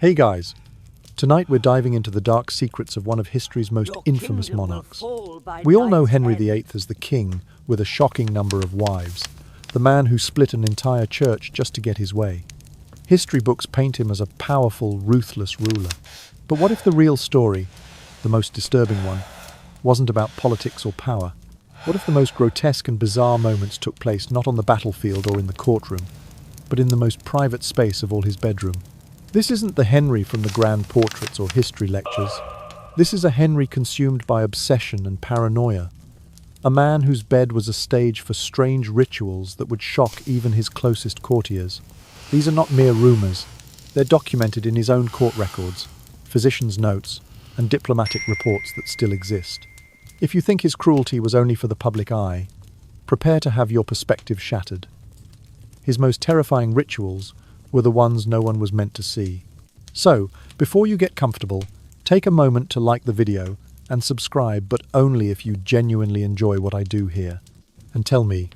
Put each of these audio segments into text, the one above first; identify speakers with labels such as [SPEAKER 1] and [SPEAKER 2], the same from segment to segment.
[SPEAKER 1] Hey guys, tonight we're diving into the dark secrets of one of history's most infamous monarchs. We all know Henry VIII as the king with a shocking number of wives, the man who split an entire church just to get his way. History books paint him as a powerful, ruthless ruler. But what if the real story, the most disturbing one, wasn't about politics or power? What if the most grotesque and bizarre moments took place not on the battlefield or in the courtroom, but in the most private space of all his bedroom? This isn't the Henry from the grand portraits or history lectures. This is a Henry consumed by obsession and paranoia. A man whose bed was a stage for strange rituals that would shock even his closest courtiers. These are not mere rumors. They're documented in his own court records, physicians' notes, and diplomatic reports that still exist. If you think his cruelty was only for the public eye, prepare to have your perspective shattered. His most terrifying rituals were the ones no one was meant to see. So, before you get comfortable, take a moment to like the video and subscribe, but only if you genuinely enjoy what I do here. And tell me,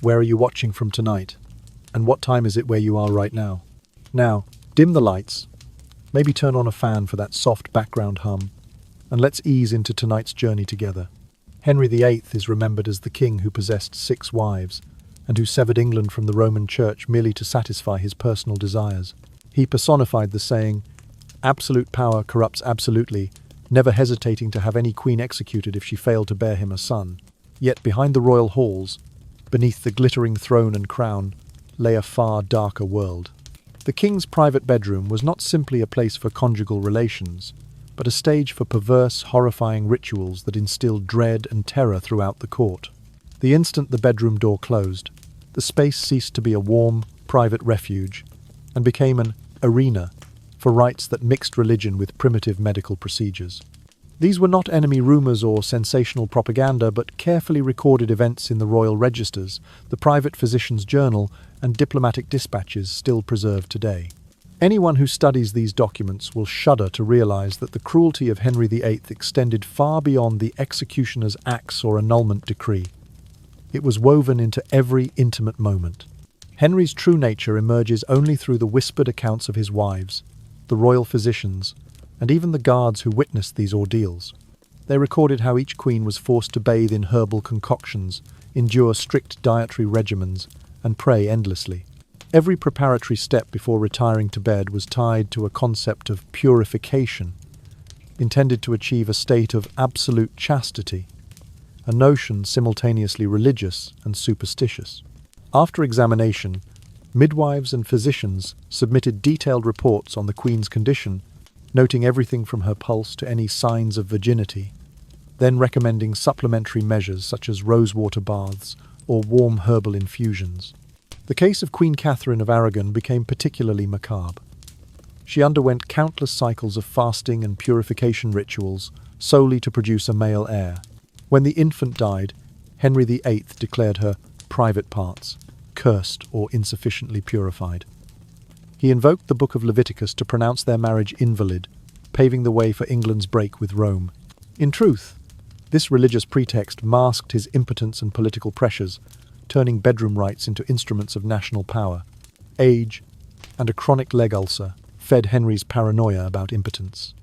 [SPEAKER 1] where are you watching from tonight? And what time is it where you are right now? Now, dim the lights, maybe turn on a fan for that soft background hum, and let's ease into tonight's journey together. Henry VIII is remembered as the king who possessed 6 wives, and who severed England from the Roman Church merely to satisfy his personal desires. He personified the saying, "Absolute power corrupts absolutely," never hesitating to have any queen executed if she failed to bear him a son. Yet behind the royal halls, beneath the glittering throne and crown, lay a far darker world. The king's private bedroom was not simply a place for conjugal relations, but a stage for perverse, horrifying rituals that instilled dread and terror throughout the court. The instant the bedroom door closed, the space ceased to be a warm, private refuge and became an arena for rites that mixed religion with primitive medical procedures. These were not enemy rumors or sensational propaganda, but carefully recorded events in the royal registers, the private physician's journal, and diplomatic dispatches still preserved today. Anyone who studies these documents will shudder to realize that the cruelty of Henry VIII extended far beyond the executioner's axe or annulment decree. It was woven into every intimate moment. Henry's true nature emerges only through the whispered accounts of his wives, the royal physicians, and even the guards who witnessed these ordeals. They recorded how each queen was forced to bathe in herbal concoctions, endure strict dietary regimens, and pray endlessly. Every preparatory step before retiring to bed was tied to a concept of purification, intended to achieve a state of absolute chastity, a notion simultaneously religious and superstitious. After examination, midwives and physicians submitted detailed reports on the queen's condition, noting everything from her pulse to any signs of virginity, then recommending supplementary measures such as rosewater baths or warm herbal infusions. The case of Queen Catherine of Aragon became particularly macabre. She underwent countless cycles of fasting and purification rituals solely to produce a male heir. When the infant died, Henry VIII declared her private parts cursed or insufficiently purified. He invoked the Book of Leviticus to pronounce their marriage invalid, paving the way for England's break with Rome. In truth, this religious pretext masked his impotence and political pressures, turning bedroom rites into instruments of national power. Age and a chronic leg ulcer fed Henry's paranoia about impotence.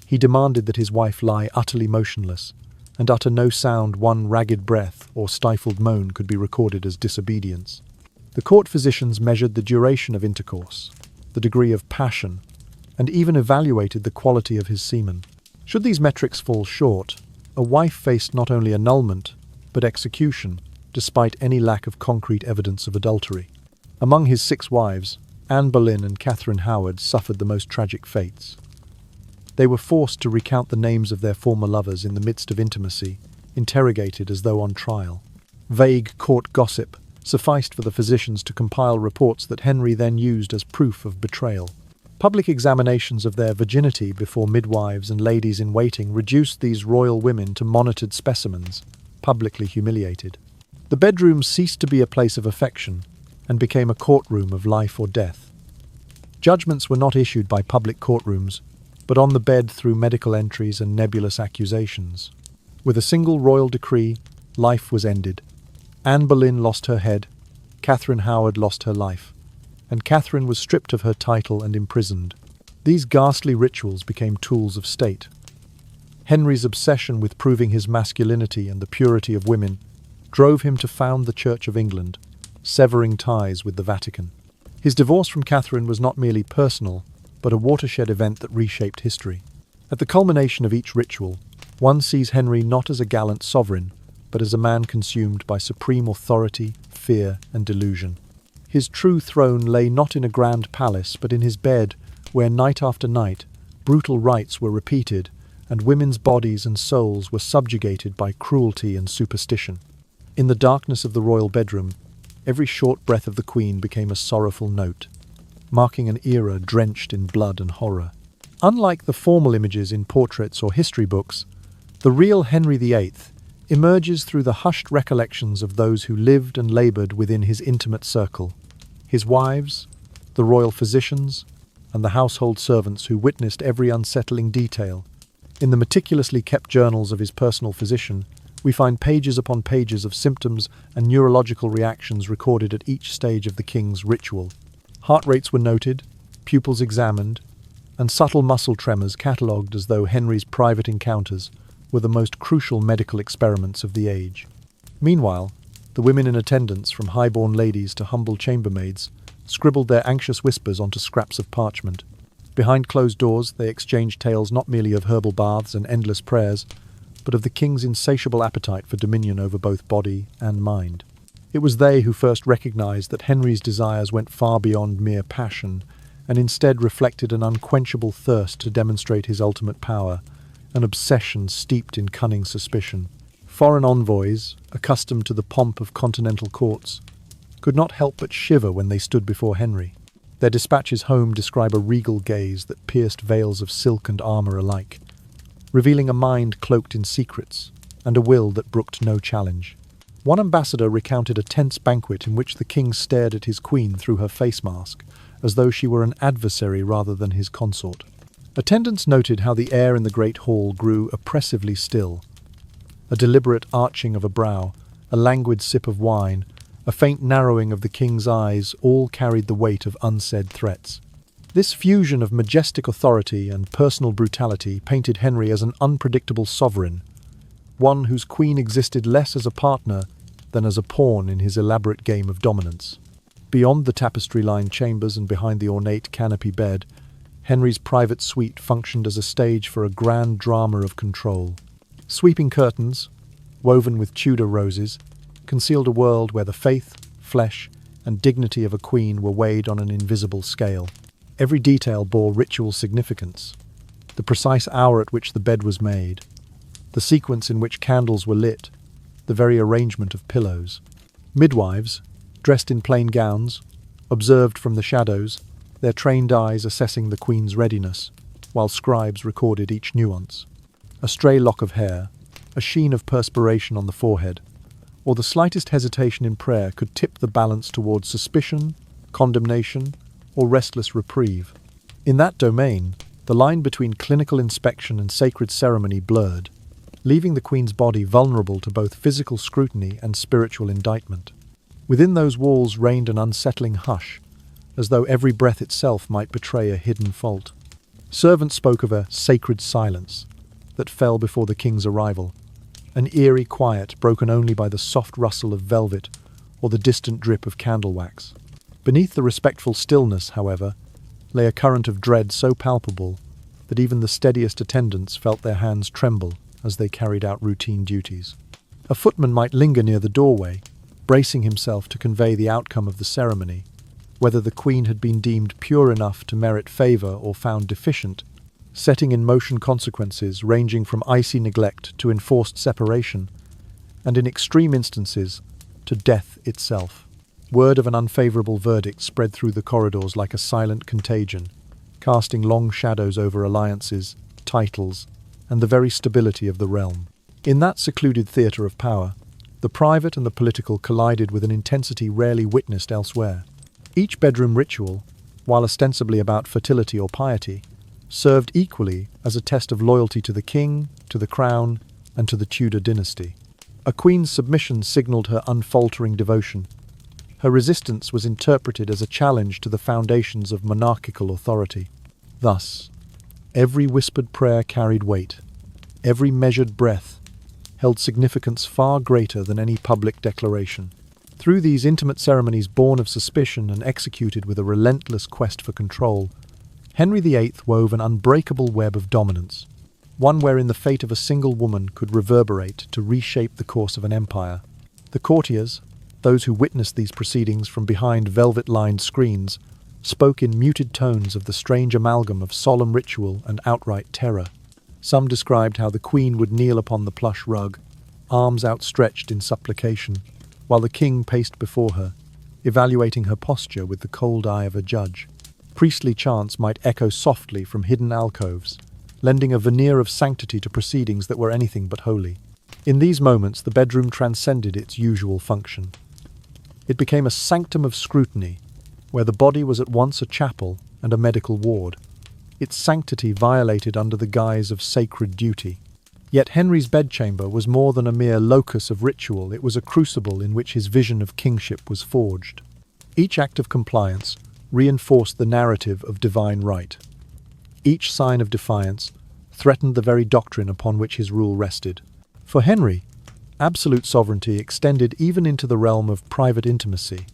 [SPEAKER 1] He demanded that his wife lie utterly motionless and utter no sound. One ragged breath or stifled moan could be recorded as disobedience. The court physicians measured the duration of intercourse, the degree of passion, and even evaluated the quality of his semen. Should these metrics fall short, a wife faced not only annulment, but execution, despite any lack of concrete evidence of adultery. Among his 6 wives, Anne Boleyn and Catherine Howard suffered the most tragic fates. They were forced to recount the names of their former lovers in the midst of intimacy, interrogated as though on trial. Vague court gossip sufficed for the physicians to compile reports that Henry then used as proof of betrayal. Public examinations of their virginity before midwives and ladies-in-waiting reduced these royal women to monitored specimens, publicly humiliated. The bedroom ceased to be a place of affection and became a courtroom of life or death. Judgments were not issued by public courtrooms, but on the bed through medical entries and nebulous accusations. With a single royal decree, life was ended. Anne Boleyn lost her head, Catherine Howard lost her life, and Catherine was stripped of her title and imprisoned. These ghastly rituals became tools of state. Henry's obsession with proving his masculinity and the purity of women drove him to found the Church of England, severing ties with the Vatican. His divorce from Catherine was not merely personal, but a watershed event that reshaped history. At the culmination of each ritual, one sees Henry not as a gallant sovereign, but as a man consumed by supreme authority, fear, and delusion. His true throne lay not in a grand palace, but in his bed, where night after night, brutal rites were repeated, and women's bodies and souls were subjugated by cruelty and superstition. In the darkness of the royal bedroom, every short breath of the Queen became a sorrowful note, marking an era drenched in blood and horror. Unlike the formal images in portraits or history books, the real Henry VIII emerges through the hushed recollections of those who lived and laboured within his intimate circle. His wives, the royal physicians, and the household servants who witnessed every unsettling detail. In the meticulously kept journals of his personal physician, we find pages upon pages of symptoms and neurological reactions recorded at each stage of the king's ritual. Heart rates were noted, pupils examined, and subtle muscle tremors catalogued as though Henry's private encounters were the most crucial medical experiments of the age. Meanwhile, the women in attendance, from high-born ladies to humble chambermaids, scribbled their anxious whispers onto scraps of parchment. Behind closed doors, they exchanged tales not merely of herbal baths and endless prayers, but of the king's insatiable appetite for dominion over both body and mind. It was they who first recognized that Henry's desires went far beyond mere passion, and instead reflected an unquenchable thirst to demonstrate his ultimate power, an obsession steeped in cunning suspicion. Foreign envoys, accustomed to the pomp of continental courts, could not help but shiver when they stood before Henry. Their dispatches home describe a regal gaze that pierced veils of silk and armour alike, revealing a mind cloaked in secrets and a will that brooked no challenge. One ambassador recounted a tense banquet in which the king stared at his queen through her face mask, as though she were an adversary rather than his consort. Attendants noted how the air in the great hall grew oppressively still. A deliberate arching of a brow, a languid sip of wine, a faint narrowing of the king's eyes all carried the weight of unsaid threats. This fusion of majestic authority and personal brutality painted Henry as an unpredictable sovereign, one whose queen existed less as a partner than as a pawn in his elaborate game of dominance. Beyond the tapestry-lined chambers and behind the ornate canopy bed, Henry's private suite functioned as a stage for a grand drama of control. Sweeping curtains, woven with Tudor roses, concealed a world where the faith, flesh, and dignity of a queen were weighed on an invisible scale. Every detail bore ritual significance. The precise hour at which the bed was made, the sequence in which candles were lit, the very arrangement of pillows. Midwives, dressed in plain gowns, observed from the shadows, their trained eyes assessing the queen's readiness, while scribes recorded each nuance. A stray lock of hair, a sheen of perspiration on the forehead, or the slightest hesitation in prayer could tip the balance towards suspicion, condemnation, or restless reprieve. In that domain, the line between clinical inspection and sacred ceremony blurred, leaving the queen's body vulnerable to both physical scrutiny and spiritual indictment. Within those walls reigned an unsettling hush, as though every breath itself might betray a hidden fault. Servants spoke of a sacred silence that fell before the king's arrival, an eerie quiet broken only by the soft rustle of velvet or the distant drip of candle wax. Beneath the respectful stillness, however, lay a current of dread so palpable that even the steadiest attendants felt their hands tremble as they carried out routine duties. A footman might linger near the doorway, bracing himself to convey the outcome of the ceremony, whether the queen had been deemed pure enough to merit favour or found deficient, setting in motion consequences ranging from icy neglect to enforced separation, and in extreme instances, to death itself. Word of an unfavourable verdict spread through the corridors like a silent contagion, casting long shadows over alliances, titles, and the very stability of the realm. In that secluded theatre of power, the private and the political collided with an intensity rarely witnessed elsewhere. Each bedroom ritual, while ostensibly about fertility or piety, served equally as a test of loyalty to the king, to the crown, and to the Tudor dynasty. A queen's submission signalled her unfaltering devotion. Her resistance was interpreted as a challenge to the foundations of monarchical authority. Thus, every whispered prayer carried weight, every measured breath held significance far greater than any public declaration. Through these intimate ceremonies born of suspicion and executed with a relentless quest for control, Henry VIII wove an unbreakable web of dominance, one wherein the fate of a single woman could reverberate to reshape the course of an empire. The courtiers, those who witnessed these proceedings from behind velvet-lined screens, spoke in muted tones of the strange amalgam of solemn ritual and outright terror. Some described how the queen would kneel upon the plush rug, arms outstretched in supplication, while the king paced before her, evaluating her posture with the cold eye of a judge. Priestly chants might echo softly from hidden alcoves, lending a veneer of sanctity to proceedings that were anything but holy. In these moments, the bedroom transcended its usual function. It became a sanctum of scrutiny, where the body was at once a chapel and a medical ward, its sanctity violated under the guise of sacred duty. Yet Henry's bedchamber was more than a mere locus of ritual, it was a crucible in which his vision of kingship was forged. Each act of compliance reinforced the narrative of divine right. Each sign of defiance threatened the very doctrine upon which his rule rested. For Henry, absolute sovereignty extended even into the realm of private intimacy,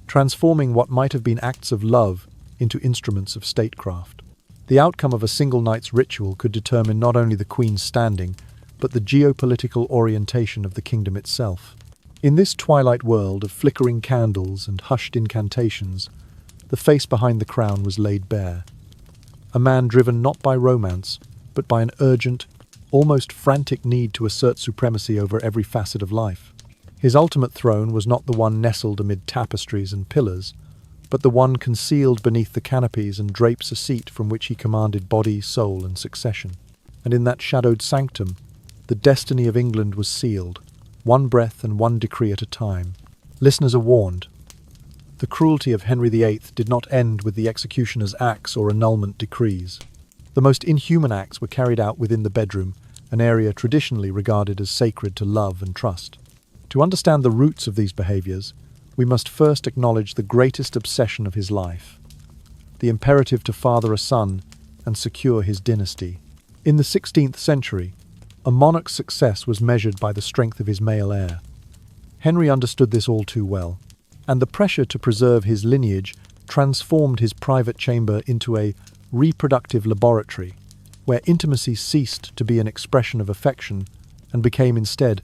[SPEAKER 1] transforming what might have been acts of love into instruments of statecraft. The outcome of a single night's ritual could determine not only the Queen's standing, but the geopolitical orientation of the kingdom itself. In this twilight world of flickering candles and hushed incantations, the face behind the crown was laid bare. A man driven not by romance, but by an urgent, almost frantic need to assert supremacy over every facet of life. His ultimate throne was not the one nestled amid tapestries and pillars, but the one concealed beneath the canopies and drapes a seat from which he commanded body, soul, and succession. And in that shadowed sanctum, the destiny of England was sealed, one breath and one decree at a time. Listeners are warned. The cruelty of Henry VIII did not end with the executioner's axe or annulment decrees. The most inhuman acts were carried out within the bedroom, an area traditionally regarded as sacred to love and trust. To understand the roots of these behaviors, we must first acknowledge the greatest obsession of his life, the imperative to father a son and secure his dynasty. In the 16th century, a monarch's success was measured by the strength of his male heir. Henry understood this all too well, and the pressure to preserve his lineage transformed his private chamber into a reproductive laboratory, where intimacy ceased to be an expression of affection and became instead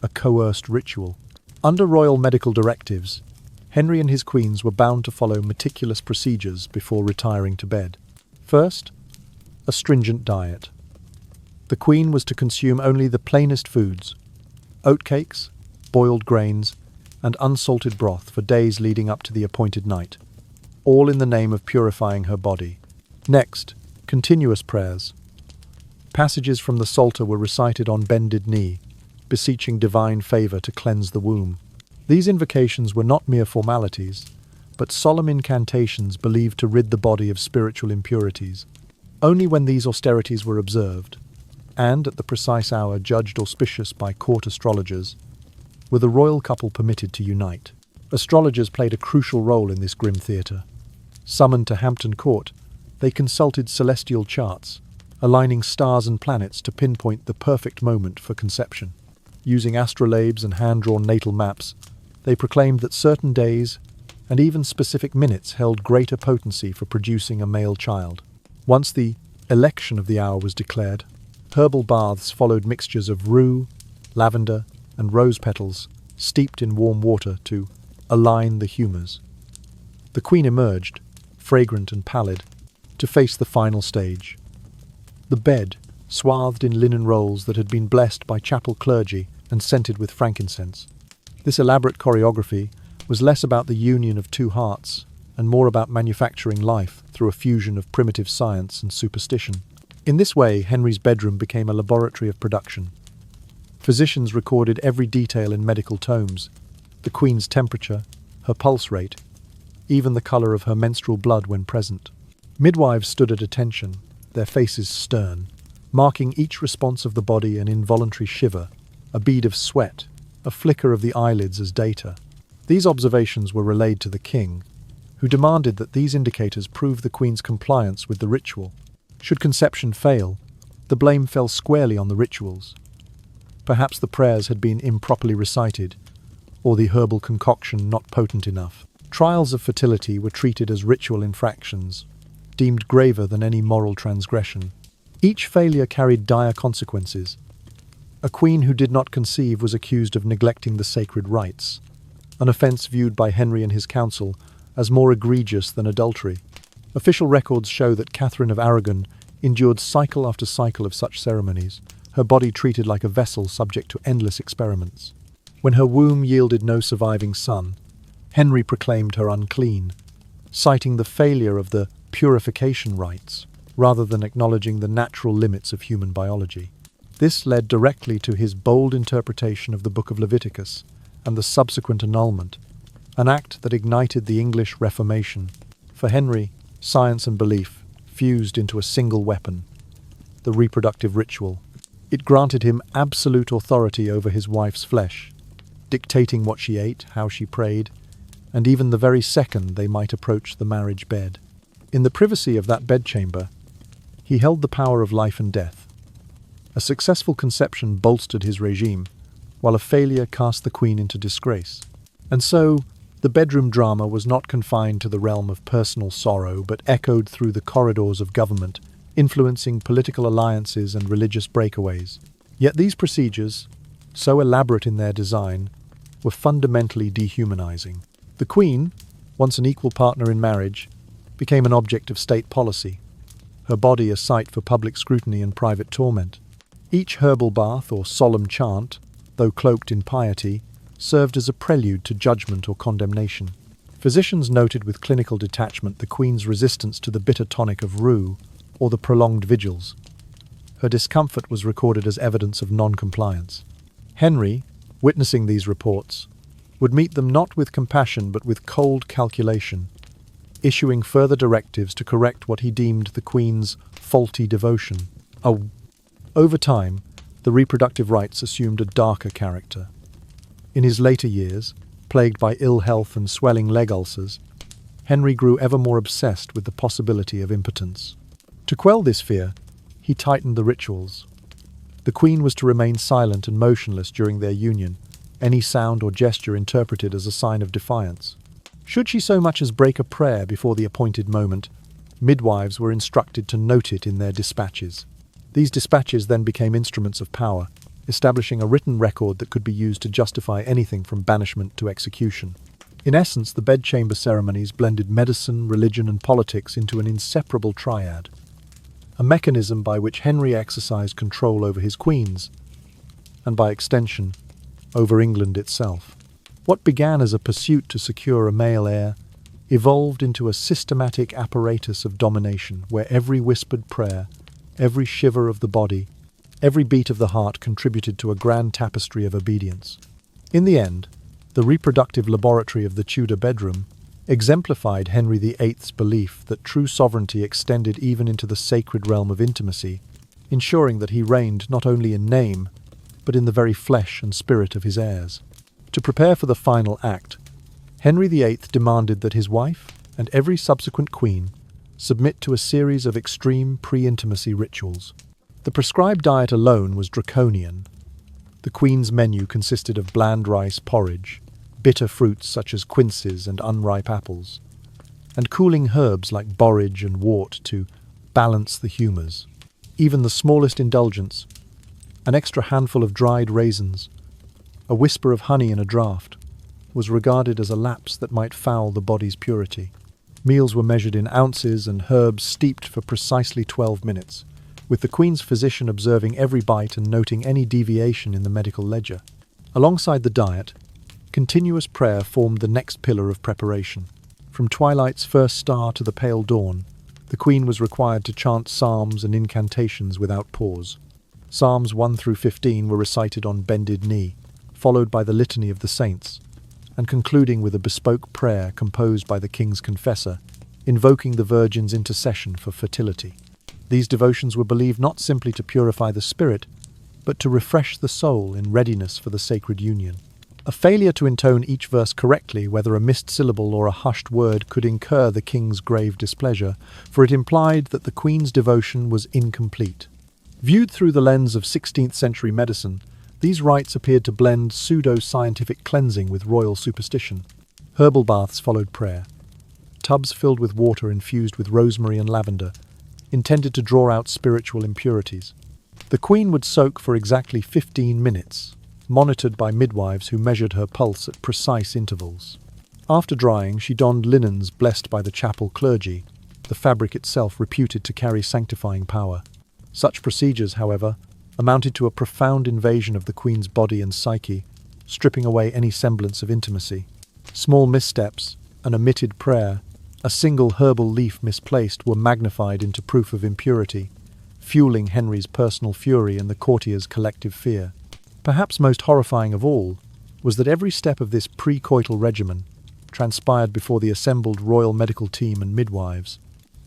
[SPEAKER 1] a coerced ritual. Under royal medical directives, Henry and his queens were bound to follow meticulous procedures before retiring to bed. First, a stringent diet. The queen was to consume only the plainest foods, oatcakes, boiled grains, and unsalted broth for days leading up to the appointed night, all in the name of purifying her body. Next, continuous prayers. Passages from the Psalter were recited on bended knee, beseeching divine favor to cleanse the womb. These invocations were not mere formalities, but solemn incantations believed to rid the body of spiritual impurities. Only when these austerities were observed, and at the precise hour judged auspicious by court astrologers, were the royal couple permitted to unite. Astrologers played a crucial role in this grim theatre. Summoned to Hampton Court, they consulted celestial charts, aligning stars and planets to pinpoint the perfect moment for conception. Using astrolabes and hand-drawn natal maps, they proclaimed that certain days and even specific minutes held greater potency for producing a male child. Once the election of the hour was declared, herbal baths followed mixtures of rue, lavender, and rose petals steeped in warm water to align the humours. The queen emerged, fragrant and pallid, to face the final stage. The bed, swathed in linen rolls that had been blessed by chapel clergy and scented with frankincense. This elaborate choreography was less about the union of two hearts and more about manufacturing life through a fusion of primitive science and superstition. In this way, Henry's bedroom became a laboratory of production. Physicians recorded every detail in medical tomes: the queen's temperature, her pulse rate, even the colour of her menstrual blood when present. Midwives stood at attention, their faces stern, marking each response of the body an involuntary shiver, a bead of sweat, a flicker of the eyelids as data. These observations were relayed to the king, who demanded that these indicators prove the queen's compliance with the ritual. Should conception fail, the blame fell squarely on the rituals. Perhaps the prayers had been improperly recited, or the herbal concoction not potent enough. Trials of fertility were treated as ritual infractions, deemed graver than any moral transgression. Each failure carried dire consequences. A queen who did not conceive was accused of neglecting the sacred rites, an offence viewed by Henry and his council as more egregious than adultery. Official records show that Catherine of Aragon endured cycle after cycle of such ceremonies, her body treated like a vessel subject to endless experiments. When her womb yielded no surviving son, Henry proclaimed her unclean, citing the failure of the purification rites rather than acknowledging the natural limits of human biology. This led directly to his bold interpretation of the Book of Leviticus and the subsequent annulment, an act that ignited the English Reformation. For Henry, science and belief fused into a single weapon, the reproductive ritual. It granted him absolute authority over his wife's flesh, dictating what she ate, how she prayed, and even the very second they might approach the marriage bed. In the privacy of that bedchamber, he held the power of life and death. A successful conception bolstered his regime, while a failure cast the queen into disgrace. And so, the bedroom drama was not confined to the realm of personal sorrow, but echoed through the corridors of government, influencing political alliances and religious breakaways. Yet these procedures, so elaborate in their design, were fundamentally dehumanizing. The queen, once an equal partner in marriage, became an object of state policy, her body a site for public scrutiny and private torment. Each herbal bath or solemn chant, though cloaked in piety, served as a prelude to judgment or condemnation. Physicians noted with clinical detachment the queen's resistance to the bitter tonic of rue or the prolonged vigils. Her discomfort was recorded as evidence of non-compliance. Henry, witnessing these reports, would meet them not with compassion but with cold calculation, issuing further directives to correct what he deemed the queen's faulty devotion. Over time, the reproductive rites assumed a darker character. In his later years, plagued by ill health and swelling leg ulcers, Henry grew ever more obsessed with the possibility of impotence. To quell this fear, he tightened the rituals. The queen was to remain silent and motionless during their union, any sound or gesture interpreted as a sign of defiance. Should she so much as break a prayer before the appointed moment, midwives were instructed to note it in their dispatches. These dispatches then became instruments of power, establishing a written record that could be used to justify anything from banishment to execution. In essence, the bedchamber ceremonies blended medicine, religion, and politics into an inseparable triad, a mechanism by which Henry exercised control over his queens, and by extension, over England itself. What began as a pursuit to secure a male heir evolved into a systematic apparatus of domination where every whispered prayer, every shiver of the body, every beat of the heart contributed to a grand tapestry of obedience. In the end, the reproductive laboratory of the Tudor bedroom exemplified Henry VIII's belief that true sovereignty extended even into the sacred realm of intimacy, ensuring that he reigned not only in name, but in the very flesh and spirit of his heirs. To prepare for the final act, Henry VIII demanded that his wife and every subsequent queen submit to a series of extreme pre-intimacy rituals. The prescribed diet alone was draconian. The queen's menu consisted of bland rice porridge, bitter fruits such as quinces and unripe apples, and cooling herbs like borage and wort to balance the humours. Even the smallest indulgence, an extra handful of dried raisins, a whisper of honey in a draught, was regarded as a lapse that might foul the body's purity. Meals were measured in ounces and herbs steeped for precisely 12 minutes, with the Queen's physician observing every bite and noting any deviation in the medical ledger. Alongside the diet, continuous prayer formed the next pillar of preparation. From twilight's first star to the pale dawn, the Queen was required to chant psalms and incantations without pause. Psalms 1 through 15 were recited on bended knee, followed by the Litany of the Saints, and concluding with a bespoke prayer composed by the king's confessor, invoking the Virgin's intercession for fertility. These devotions were believed not simply to purify the spirit, but to refresh the soul in readiness for the sacred union. A failure to intone each verse correctly, whether a missed syllable or a hushed word, could incur the king's grave displeasure, for it implied that the queen's devotion was incomplete. Viewed through the lens of 16th century medicine, these rites appeared to blend pseudo-scientific cleansing with royal superstition. Herbal baths followed prayer. Tubs filled with water infused with rosemary and lavender, intended to draw out spiritual impurities. The queen would soak for exactly 15 minutes, monitored by midwives who measured her pulse at precise intervals. After drying, she donned linens blessed by the chapel clergy, the fabric itself reputed to carry sanctifying power. Such procedures, however, amounted to a profound invasion of the queen's body and psyche, stripping away any semblance of intimacy. Small missteps, an omitted prayer, a single herbal leaf misplaced were magnified into proof of impurity, fueling Henry's personal fury and the courtiers' collective fear. Perhaps most horrifying of all was that every step of this pre-coital regimen transpired before the assembled royal medical team and midwives.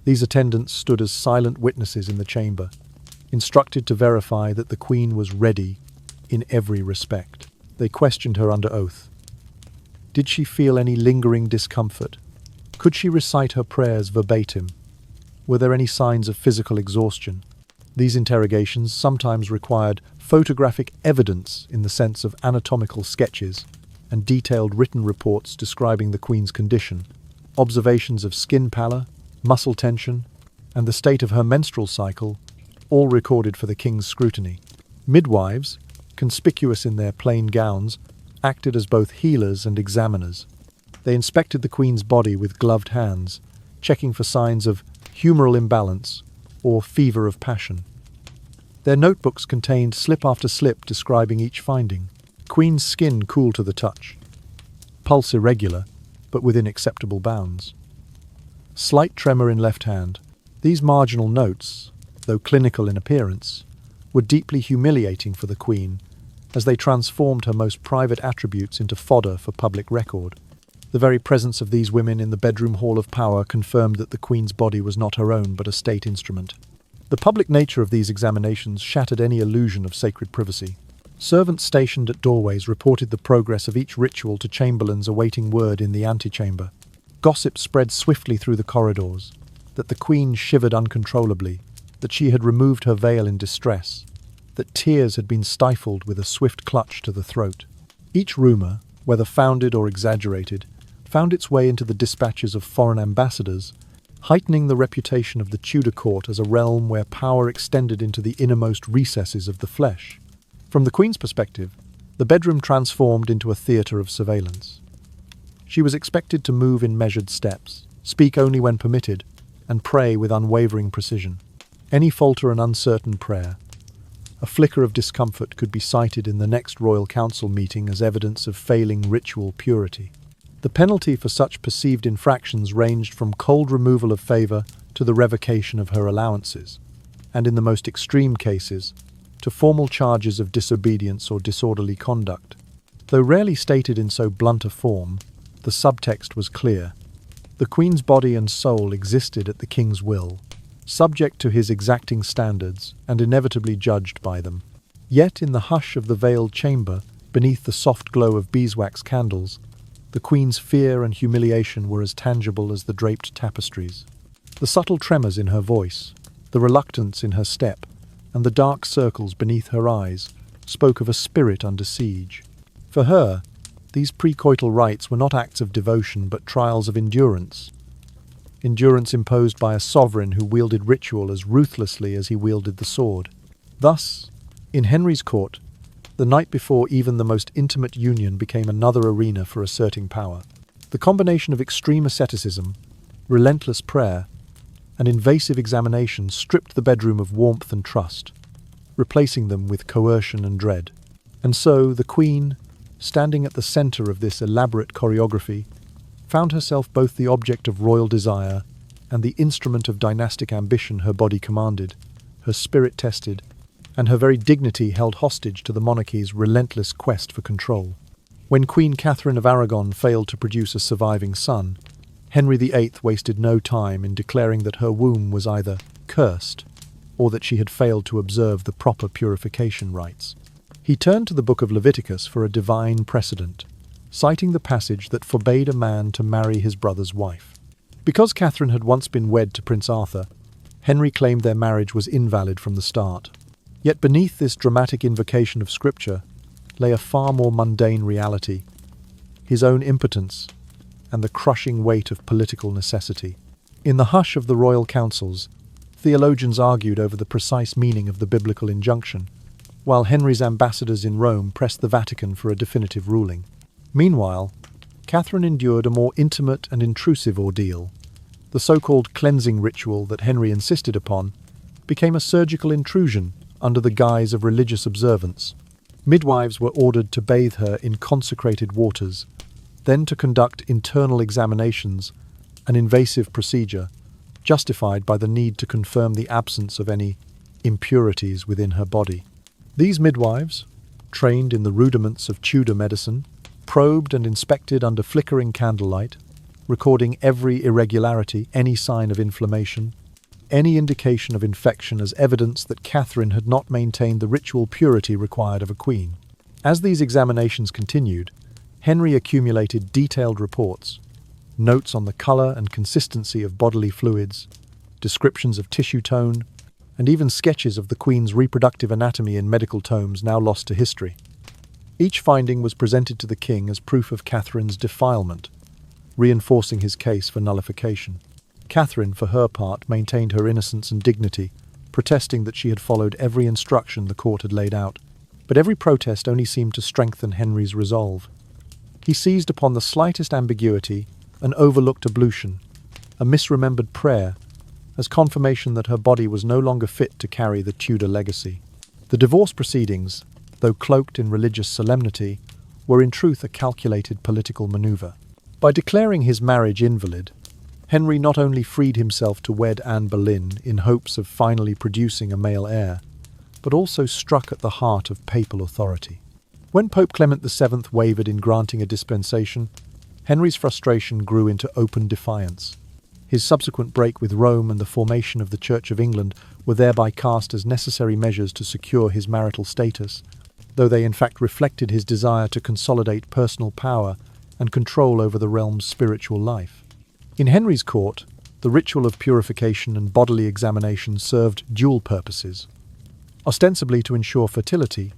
[SPEAKER 1] These attendants stood as silent witnesses in the chamber, instructed to verify that the queen was ready in every respect. They questioned her under oath. Did she feel any lingering discomfort? Could she recite her prayers verbatim? Were there any signs of physical exhaustion? These interrogations sometimes required photographic evidence in the sense of anatomical sketches and detailed written reports describing the queen's condition, observations of skin pallor, muscle tension, and the state of her menstrual cycle, all recorded for the king's scrutiny. Midwives, conspicuous in their plain gowns, acted as both healers and examiners. They inspected the queen's body with gloved hands, checking for signs of humoral imbalance or fever of passion. Their notebooks contained slip after slip describing each finding. Queen's skin cool to the touch. Pulse irregular, but within acceptable bounds. Slight tremor in left hand. These marginal notes, though clinical in appearance, were deeply humiliating for the queen, as they transformed her most private attributes into fodder for public record. The very presence of these women in the bedroom hall of power confirmed that the queen's body was not her own but a state instrument. The public nature of these examinations shattered any illusion of sacred privacy. Servants stationed at doorways reported the progress of each ritual to chamberlains awaiting word in the antechamber. Gossip spread swiftly through the corridors, that the queen shivered uncontrollably, that she had removed her veil in distress, that tears had been stifled with a swift clutch to the throat. Each rumour, whether founded or exaggerated, found its way into the dispatches of foreign ambassadors, heightening the reputation of the Tudor court as a realm where power extended into the innermost recesses of the flesh. From the Queen's perspective, the bedroom transformed into a theatre of surveillance. She was expected to move in measured steps, speak only when permitted, and pray with unwavering precision. Any falter and uncertain prayer, a flicker of discomfort could be cited in the next royal council meeting as evidence of failing ritual purity. The penalty for such perceived infractions ranged from cold removal of favour to the revocation of her allowances, and in the most extreme cases, to formal charges of disobedience or disorderly conduct. Though rarely stated in so blunt a form, the subtext was clear. The Queen's body and soul existed at the King's will, subject to his exacting standards and inevitably judged by them. Yet in the hush of the veiled chamber, beneath the soft glow of beeswax candles, the Queen's fear and humiliation were as tangible as the draped tapestries. The subtle tremors in her voice, the reluctance in her step, and the dark circles beneath her eyes spoke of a spirit under siege. For her, these precoital rites were not acts of devotion but trials of endurance. Endurance imposed by a sovereign who wielded ritual as ruthlessly as he wielded the sword. Thus, in Henry's court, the night before even the most intimate union became another arena for asserting power. The combination of extreme asceticism, relentless prayer, and invasive examination stripped the bedroom of warmth and trust, replacing them with coercion and dread. And so the Queen, standing at the centre of this elaborate choreography, found herself both the object of royal desire and the instrument of dynastic ambition her body commanded, her spirit tested, and her very dignity held hostage to the monarchy's relentless quest for control. When Queen Catherine of Aragon failed to produce a surviving son, Henry VIII wasted no time in declaring that her womb was either cursed or that she had failed to observe the proper purification rites. He turned to the book of Leviticus for a divine precedent, citing the passage that forbade a man to marry his brother's wife. Because Catherine had once been wed to Prince Arthur, Henry claimed their marriage was invalid from the start. Yet beneath this dramatic invocation of Scripture lay a far more mundane reality: his own impotence and the crushing weight of political necessity. In the hush of the royal councils, theologians argued over the precise meaning of the biblical injunction, while Henry's ambassadors in Rome pressed the Vatican for a definitive ruling. Meanwhile, Catherine endured a more intimate and intrusive ordeal. The so-called cleansing ritual that Henry insisted upon became a surgical intrusion under the guise of religious observance. Midwives were ordered to bathe her in consecrated waters, then to conduct internal examinations, an invasive procedure justified by the need to confirm the absence of any impurities within her body. These midwives, trained in the rudiments of Tudor medicine, probed and inspected under flickering candlelight, recording every irregularity, any sign of inflammation, any indication of infection as evidence that Catherine had not maintained the ritual purity required of a queen. As these examinations continued, Henry accumulated detailed reports, notes on the colour and consistency of bodily fluids, descriptions of tissue tone, and even sketches of the Queen's reproductive anatomy in medical tomes now lost to history. Each finding was presented to the king as proof of Catherine's defilement, reinforcing his case for nullification. Catherine, for her part, maintained her innocence and dignity, protesting that she had followed every instruction the court had laid out. But every protest only seemed to strengthen Henry's resolve. He seized upon the slightest ambiguity, an overlooked ablution, a misremembered prayer, as confirmation that her body was no longer fit to carry the Tudor legacy. The divorce proceedings, though cloaked in religious solemnity, were in truth a calculated political maneuver. By declaring his marriage invalid, Henry not only freed himself to wed Anne Boleyn in hopes of finally producing a male heir, but also struck at the heart of papal authority. When Pope Clement VII wavered in granting a dispensation, Henry's frustration grew into open defiance. His subsequent break with Rome and the formation of the Church of England were thereby cast as necessary measures to secure his marital status, though they in fact reflected his desire to consolidate personal power and control over the realm's spiritual life. In Henry's court, the ritual of purification and bodily examination served dual purposes, ostensibly to ensure fertility,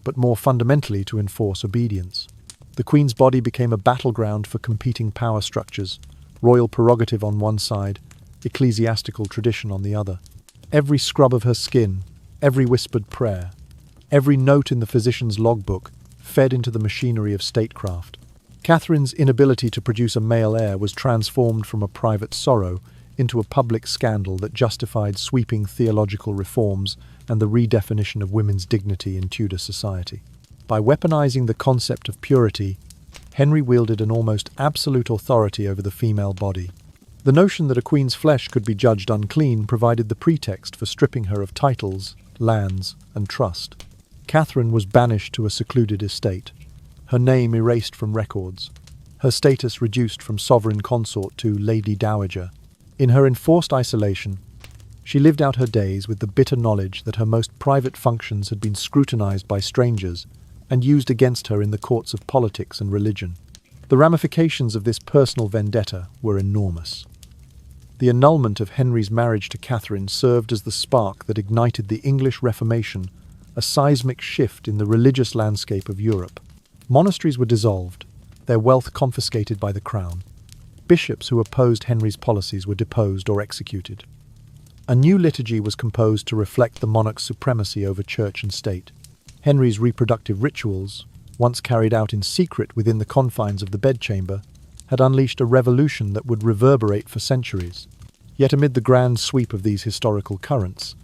[SPEAKER 1] but more fundamentally to enforce obedience. The Queen's body became a battleground for competing power structures, royal prerogative on one side, ecclesiastical tradition on the other. Every scrub of her skin, every whispered prayer, every note in the physician's logbook fed into the machinery of statecraft. Catherine's inability to produce a male heir was transformed from a private sorrow into a public scandal that justified sweeping theological reforms and the redefinition of women's dignity in Tudor society. By weaponizing the concept of purity, Henry wielded an almost absolute authority over the female body. The notion that a queen's flesh could be judged unclean provided the pretext for stripping her of titles, lands, and trust. Catherine was banished to a secluded estate, her name erased from records, her status reduced from sovereign consort to Lady Dowager. In her enforced isolation, she lived out her days with the bitter knowledge that her most private functions had been scrutinized by strangers and used against her in the courts of politics and religion. The ramifications of this personal vendetta were enormous. The annulment of Henry's marriage to Catherine served as the spark that ignited the English Reformation, a seismic shift in the religious landscape of Europe. Monasteries were dissolved, their wealth confiscated by the crown. Bishops who opposed Henry's policies were deposed or executed. A new liturgy was composed to reflect the monarch's supremacy over church and state. Henry's reproductive rituals, once carried out in secret within the confines of the bedchamber, had unleashed a revolution that would reverberate for centuries. Yet amid the grand sweep of these historical currents,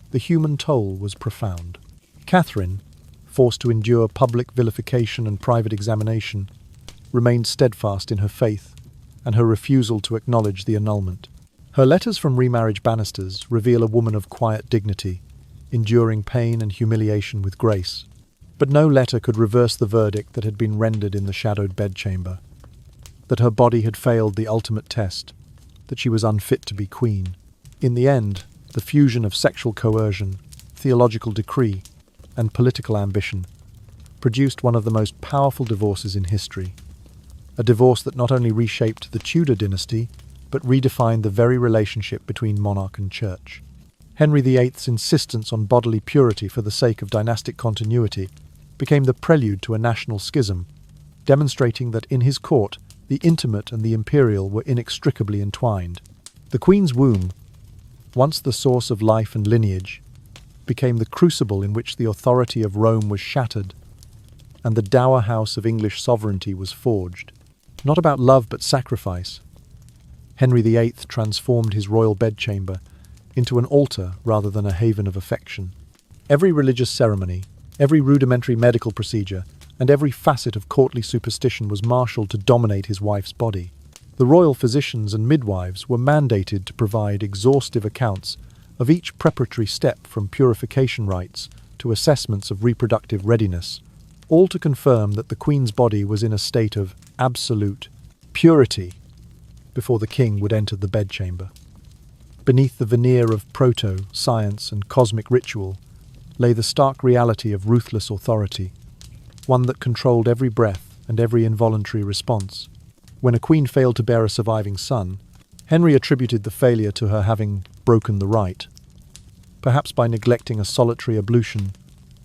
[SPEAKER 1] the human toll was profound. Catherine, forced to endure public vilification and private examination, remained steadfast in her faith and her refusal to acknowledge the annulment. Her letters from remarriage banisters reveal a woman of quiet dignity, enduring pain and humiliation with grace. But no letter could reverse the verdict that had been rendered in the shadowed bedchamber, that her body had failed the ultimate test, that she was unfit to be queen. In the end, the fusion of sexual coercion, theological decree, and political ambition produced one of the most powerful divorces in history. A divorce that not only reshaped the Tudor dynasty, but redefined the very relationship between monarch and church. Henry VIII's insistence on bodily purity for the sake of dynastic continuity became the prelude to a national schism, demonstrating that in his court, the intimate and the imperial were inextricably entwined. The Queen's womb, once the source of life and lineage, became the crucible in which the authority of Rome was shattered, and the dower house of English sovereignty was forged. Not about love but sacrifice, Henry VIII transformed his royal bedchamber into an altar rather than a haven of affection. Every religious ceremony, every rudimentary medical procedure, and every facet of courtly superstition was marshalled to dominate his wife's body. The royal physicians and midwives were mandated to provide exhaustive accounts of each preparatory step, from purification rites to assessments of reproductive readiness, all to confirm that the Queen's body was in a state of absolute purity before the king would enter the bedchamber. Beneath the veneer of proto-science and cosmic ritual lay the stark reality of ruthless authority, one that controlled every breath and every involuntary response. When a queen failed to bear a surviving son, Henry attributed the failure to her having broken the rite, perhaps by neglecting a solitary ablution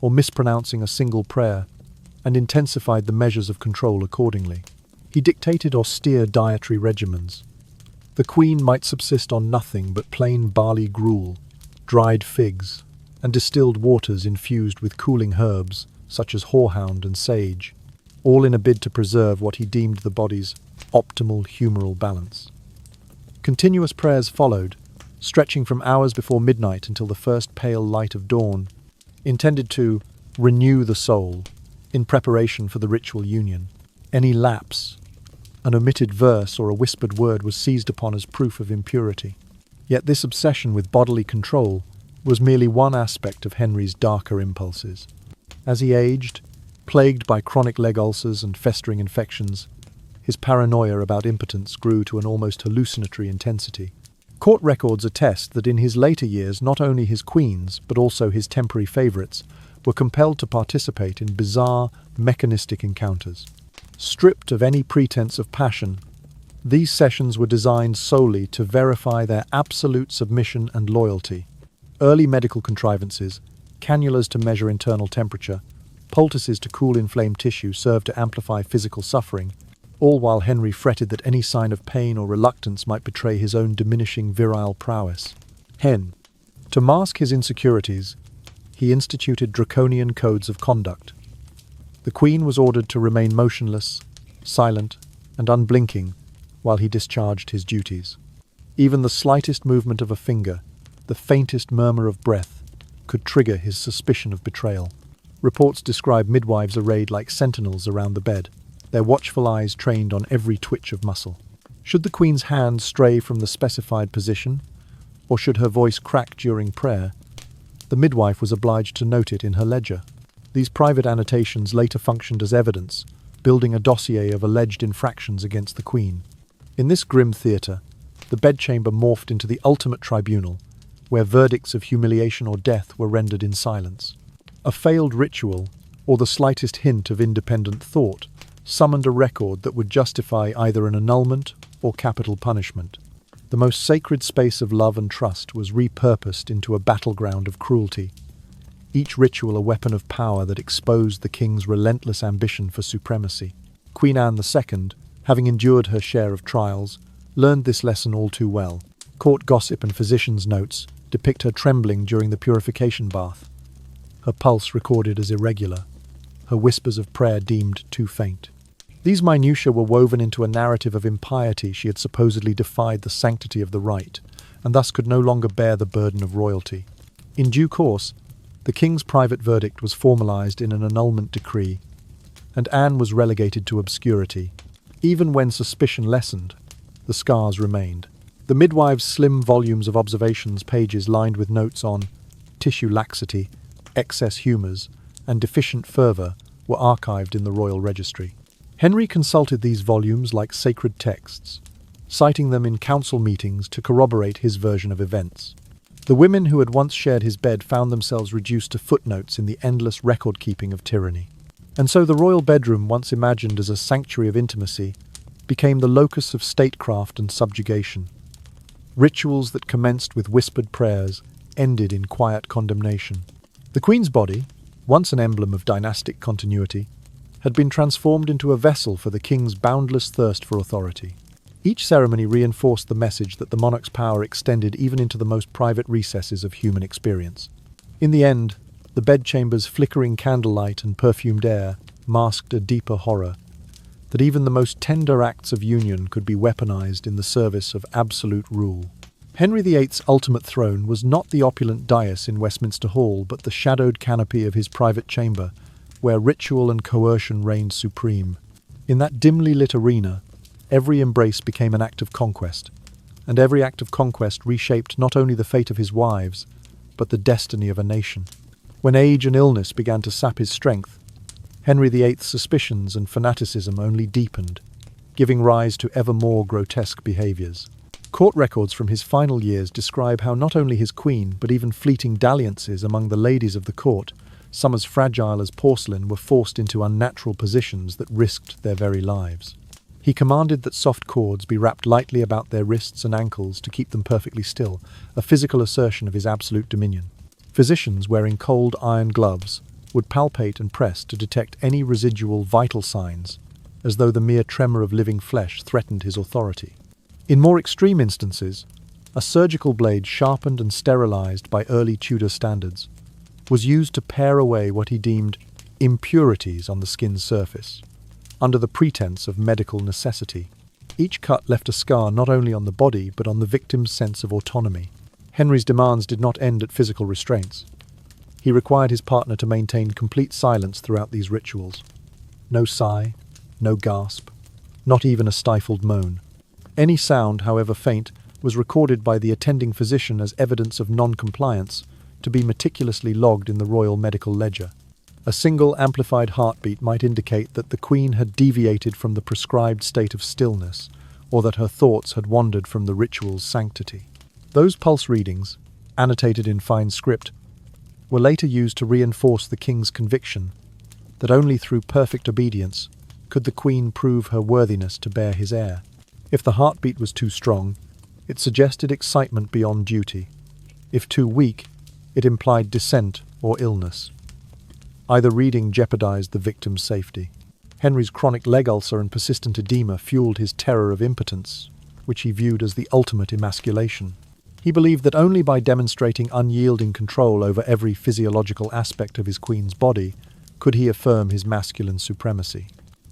[SPEAKER 1] or mispronouncing a single prayer, and intensified the measures of control accordingly. He dictated austere dietary regimens. The queen might subsist on nothing but plain barley gruel, dried figs, and distilled waters infused with cooling herbs such as horehound and sage, all in a bid to preserve what he deemed the body's optimal humoral balance. Continuous prayers followed, stretching from hours before midnight until the first pale light of dawn, intended to renew the soul in preparation for the ritual union. Any lapse, an omitted verse or a whispered word, was seized upon as proof of impurity. Yet this obsession with bodily control was merely one aspect of Henry's darker impulses. As he aged, plagued by chronic leg ulcers and festering infections, his paranoia about impotence grew to an almost hallucinatory intensity. Court records attest that in his later years not only his queens, but also his temporary favourites, were compelled to participate in bizarre, mechanistic encounters. Stripped of any pretense of passion, these sessions were designed solely to verify their absolute submission and loyalty. Early medical contrivances, cannulas to measure internal temperature, poultices to cool inflamed tissue served to amplify physical suffering, all while Henry fretted that any sign of pain or reluctance might betray his own diminishing virile prowess. To mask his insecurities, he instituted draconian codes of conduct. The Queen was ordered to remain motionless, silent, and unblinking while he discharged his duties. Even the slightest movement of a finger, the faintest murmur of breath, could trigger his suspicion of betrayal. Reports describe midwives arrayed like sentinels around the bed, their watchful eyes trained on every twitch of muscle. Should the Queen's hand stray from the specified position, or should her voice crack during prayer, the midwife was obliged to note it in her ledger. These private annotations later functioned as evidence, building a dossier of alleged infractions against the Queen. In this grim theatre, the bedchamber morphed into the ultimate tribunal, where verdicts of humiliation or death were rendered in silence. A failed ritual, or the slightest hint of independent thought, summoned a record that would justify either an annulment or capital punishment. The most sacred space of love and trust was repurposed into a battleground of cruelty, each ritual a weapon of power that exposed the king's relentless ambition for supremacy. Queen Anne II, having endured her share of trials, learned this lesson all too well. Court gossip and physicians' notes depict her trembling during the purification bath, her pulse recorded as irregular, her whispers of prayer deemed too faint. These minutiae were woven into a narrative of impiety. She had supposedly defied the sanctity of the rite, and thus could no longer bear the burden of royalty. In due course, the king's private verdict was formalized in an annulment decree, and Anne was relegated to obscurity. Even when suspicion lessened, the scars remained. The midwives' slim volumes of observations, pages lined with notes on tissue laxity, excess humours, and deficient fervour, were archived in the royal registry. Henry consulted these volumes like sacred texts, citing them in council meetings to corroborate his version of events. The women who had once shared his bed found themselves reduced to footnotes in the endless record-keeping of tyranny. And so the royal bedroom, once imagined as a sanctuary of intimacy, became the locus of statecraft and subjugation. Rituals that commenced with whispered prayers ended in quiet condemnation. The Queen's body, once an emblem of dynastic continuity, had been transformed into a vessel for the king's boundless thirst for authority. Each ceremony reinforced the message that the monarch's power extended even into the most private recesses of human experience. In the end, the bedchamber's flickering candlelight and perfumed air masked a deeper horror, that even the most tender acts of union could be weaponized in the service of absolute rule. Henry VIII's ultimate throne was not the opulent dais in Westminster Hall, but the shadowed canopy of his private chamber, where ritual and coercion reigned supreme. In that dimly lit arena, every embrace became an act of conquest, and every act of conquest reshaped not only the fate of his wives, but the destiny of a nation. When age and illness began to sap his strength, Henry VIII's suspicions and fanaticism only deepened, giving rise to ever more grotesque behaviours. Court records from his final years describe how not only his queen, but even fleeting dalliances among the ladies of the court, some as fragile as porcelain, were forced into unnatural positions that risked their very lives. He commanded that soft cords be wrapped lightly about their wrists and ankles to keep them perfectly still, a physical assertion of his absolute dominion. Physicians wearing cold iron gloves would palpate and press to detect any residual vital signs, as though the mere tremor of living flesh threatened his authority. In more extreme instances, a surgical blade sharpened and sterilized by early Tudor standards was used to pare away what he deemed impurities on the skin's surface, under the pretense of medical necessity. Each cut left a scar not only on the body but on the victim's sense of autonomy. Henry's demands did not end at physical restraints. He required his partner to maintain complete silence throughout these rituals. No sigh, no gasp, not even a stifled moan. Any sound, however faint, was recorded by the attending physician as evidence of non-compliance, to be meticulously logged in the royal medical ledger. A single amplified heartbeat might indicate that the Queen had deviated from the prescribed state of stillness, or that her thoughts had wandered from the ritual's sanctity. Those pulse readings, annotated in fine script, were later used to reinforce the king's conviction that only through perfect obedience could the Queen prove her worthiness to bear his heir. If the heartbeat was too strong, it suggested excitement beyond duty. If too weak, it implied dissent or illness. Either reading jeopardized the victim's safety. Henry's chronic leg ulcer and persistent edema fueled his terror of impotence, which he viewed as the ultimate emasculation. He believed that only by demonstrating unyielding control over every physiological aspect of his queen's body could he affirm his masculine supremacy.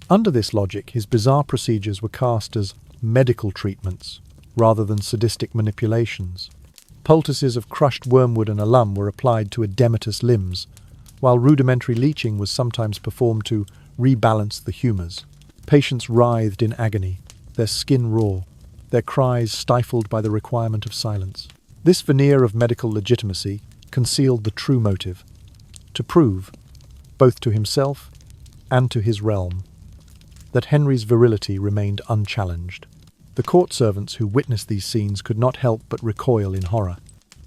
[SPEAKER 1] Under this logic, his bizarre procedures were cast as medical treatments rather than sadistic manipulations. Poultices of crushed wormwood and alum were applied to edematous limbs, while rudimentary leeching was sometimes performed to rebalance the humours. Patients writhed in agony, their skin raw, their cries stifled by the requirement of silence. This veneer of medical legitimacy concealed the true motive: to prove, both to himself and to his realm, that Henry's virility remained unchallenged. The court servants who witnessed these scenes could not help but recoil in horror.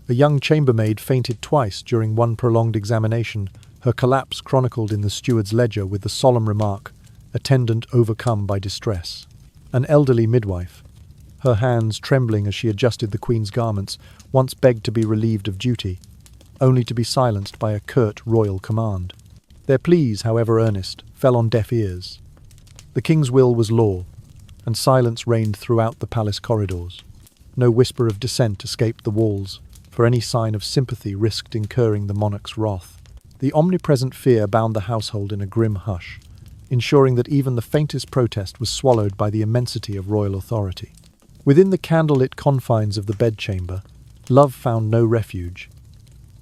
[SPEAKER 1] A young chambermaid fainted twice during one prolonged examination, her collapse chronicled in the steward's ledger with the solemn remark, "Attendant overcome by distress." An elderly midwife, her hands trembling as she adjusted the Queen's garments, once begged to be relieved of duty, only to be silenced by a curt royal command. Their pleas, however earnest, fell on deaf ears. The King's will was law, and silence reigned throughout the palace corridors. No whisper of dissent escaped the walls, for any sign of sympathy risked incurring the monarch's wrath. The omnipresent fear bound the household in a grim hush, ensuring that even the faintest protest was swallowed by the immensity of royal authority. Within the candlelit confines of the bedchamber, love found no refuge.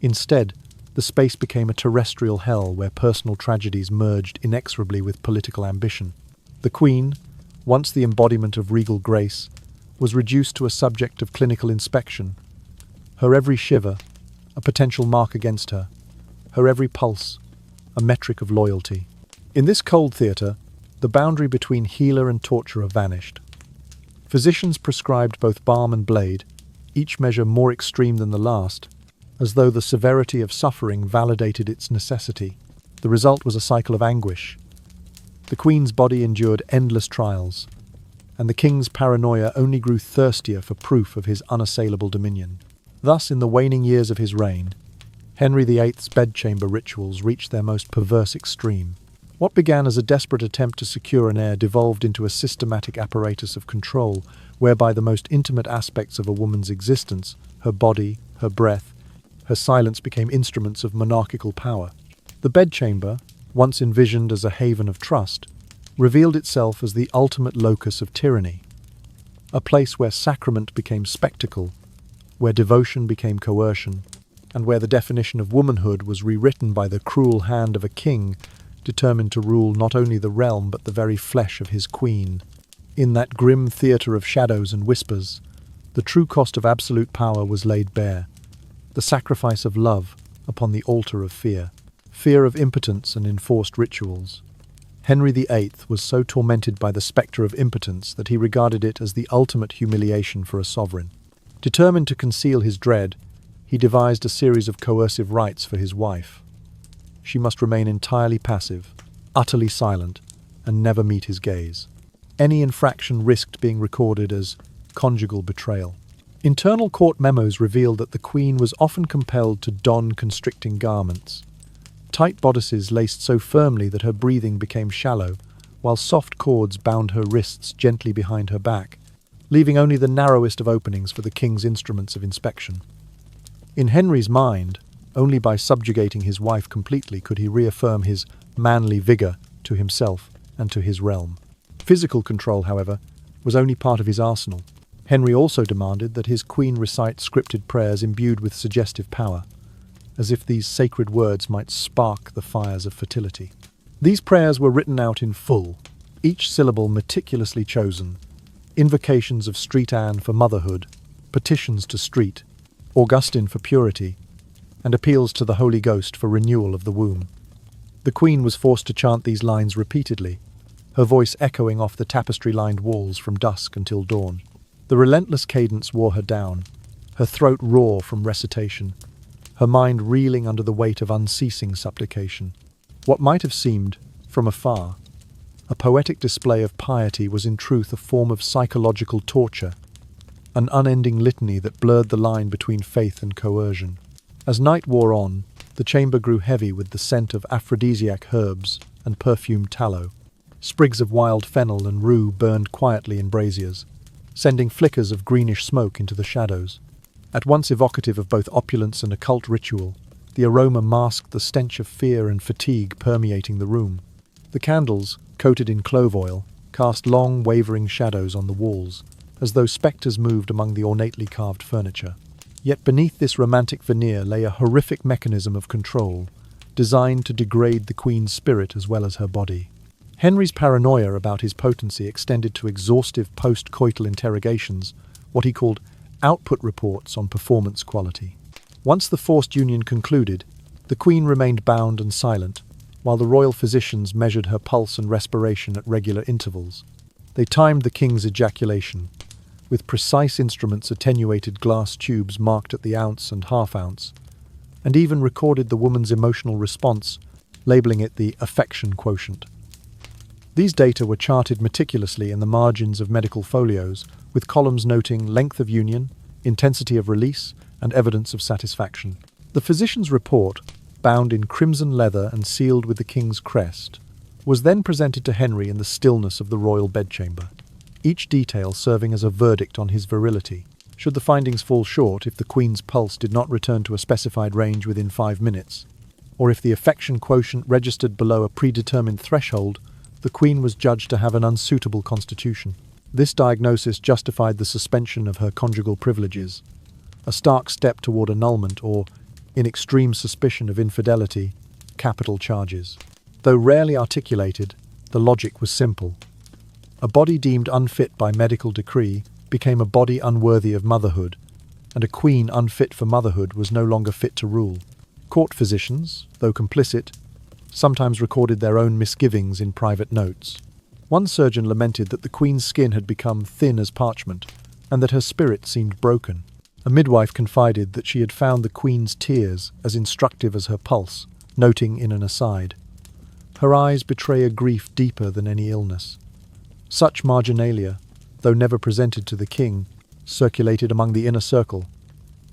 [SPEAKER 1] Instead, the space became a terrestrial hell where personal tragedies merged inexorably with political ambition. The Queen, once the embodiment of regal grace, was reduced to a subject of clinical inspection. Her every shiver, a potential mark against her, her every pulse, a metric of loyalty. In this cold theatre, the boundary between healer and torturer vanished. Physicians prescribed both balm and blade, each measure more extreme than the last, as though the severity of suffering validated its necessity. The result was a cycle of anguish, The queen's body endured endless trials, and the king's paranoia only grew thirstier for proof of his unassailable dominion. Thus, in the waning years of his reign, Henry VIII's bedchamber rituals reached their most perverse extreme. What began as a desperate attempt to secure an heir devolved into a systematic apparatus of control, whereby the most intimate aspects of a woman's existence, her body, her breath, her silence, became instruments of monarchical power. The bedchamber, once envisioned as a haven of trust, revealed itself as the ultimate locus of tyranny, a place where sacrament became spectacle, where devotion became coercion, and where the definition of womanhood was rewritten by the cruel hand of a king determined to rule not only the realm but the very flesh of his queen. In that grim theatre of shadows and whispers, the true cost of absolute power was laid bare, the sacrifice of love upon the altar of fear, fear of impotence and enforced rituals. Henry VIII was so tormented by the spectre of impotence that he regarded it as the ultimate humiliation for a sovereign. Determined to conceal his dread, he devised a series of coercive rites for his wife. She must remain entirely passive, utterly silent, and never meet his gaze. Any infraction risked being recorded as conjugal betrayal. Internal court memos revealed that the queen was often compelled to don constricting garments, tight bodices laced so firmly that her breathing became shallow, while soft cords bound her wrists gently behind her back, leaving only the narrowest of openings for the king's instruments of inspection. In Henry's mind, only by subjugating his wife completely could he reaffirm his manly vigour to himself and to his realm. Physical control, however, was only part of his arsenal. Henry also demanded that his queen recite scripted prayers imbued with suggestive power, as if these sacred words might spark the fires of fertility. These prayers were written out in full, each syllable meticulously chosen, invocations of Street Anne for motherhood, petitions to Street, Augustine for purity, and appeals to the Holy Ghost for renewal of the womb. The queen was forced to chant these lines repeatedly, her voice echoing off the tapestry-lined walls from dusk until dawn. The relentless cadence wore her down, her throat raw from recitation, her mind reeling under the weight of unceasing supplication. What might have seemed, from afar, a poetic display of piety was in truth a form of psychological torture, an unending litany that blurred the line between faith and coercion. As night wore on, the chamber grew heavy with the scent of aphrodisiac herbs and perfumed tallow. Sprigs of wild fennel and rue burned quietly in braziers, sending flickers of greenish smoke into the shadows. At once evocative of both opulence and occult ritual, the aroma masked the stench of fear and fatigue permeating the room. The candles, coated in clove oil, cast long, wavering shadows on the walls, as though spectres moved among the ornately carved furniture. Yet beneath this romantic veneer lay a horrific mechanism of control, designed to degrade the queen's spirit as well as her body. Henry's paranoia about his potency extended to exhaustive post-coital interrogations, what he called output reports on performance quality. Once the forced union concluded, the queen remained bound and silent, while the royal physicians measured her pulse and respiration at regular intervals. They timed the king's ejaculation, with precise instruments attenuated glass tubes marked at the ounce and half-ounce, and even recorded the woman's emotional response, labeling it the affection quotient. These data were charted meticulously in the margins of medical folios, with columns noting length of union, intensity of release, and evidence of satisfaction. The physician's report, bound in crimson leather and sealed with the king's crest, was then presented to Henry in the stillness of the royal bedchamber, each detail serving as a verdict on his virility. Should the findings fall short if the queen's pulse did not return to a specified range within 5 minutes, or if the affection quotient registered below a predetermined threshold, the queen was judged to have an unsuitable constitution. This diagnosis justified the suspension of her conjugal privileges, a stark step toward annulment or, in extreme suspicion of infidelity, capital charges. Though rarely articulated, the logic was simple. A body deemed unfit by medical decree became a body unworthy of motherhood, and a queen unfit for motherhood was no longer fit to rule. Court physicians, though complicit, sometimes recorded their own misgivings in private notes. One surgeon lamented that the queen's skin had become thin as parchment, and that her spirit seemed broken. A midwife confided that she had found the queen's tears as instructive as her pulse, noting in an aside, Her eyes betray a grief deeper than any illness. Such marginalia, though never presented to the king, circulated among the inner circle,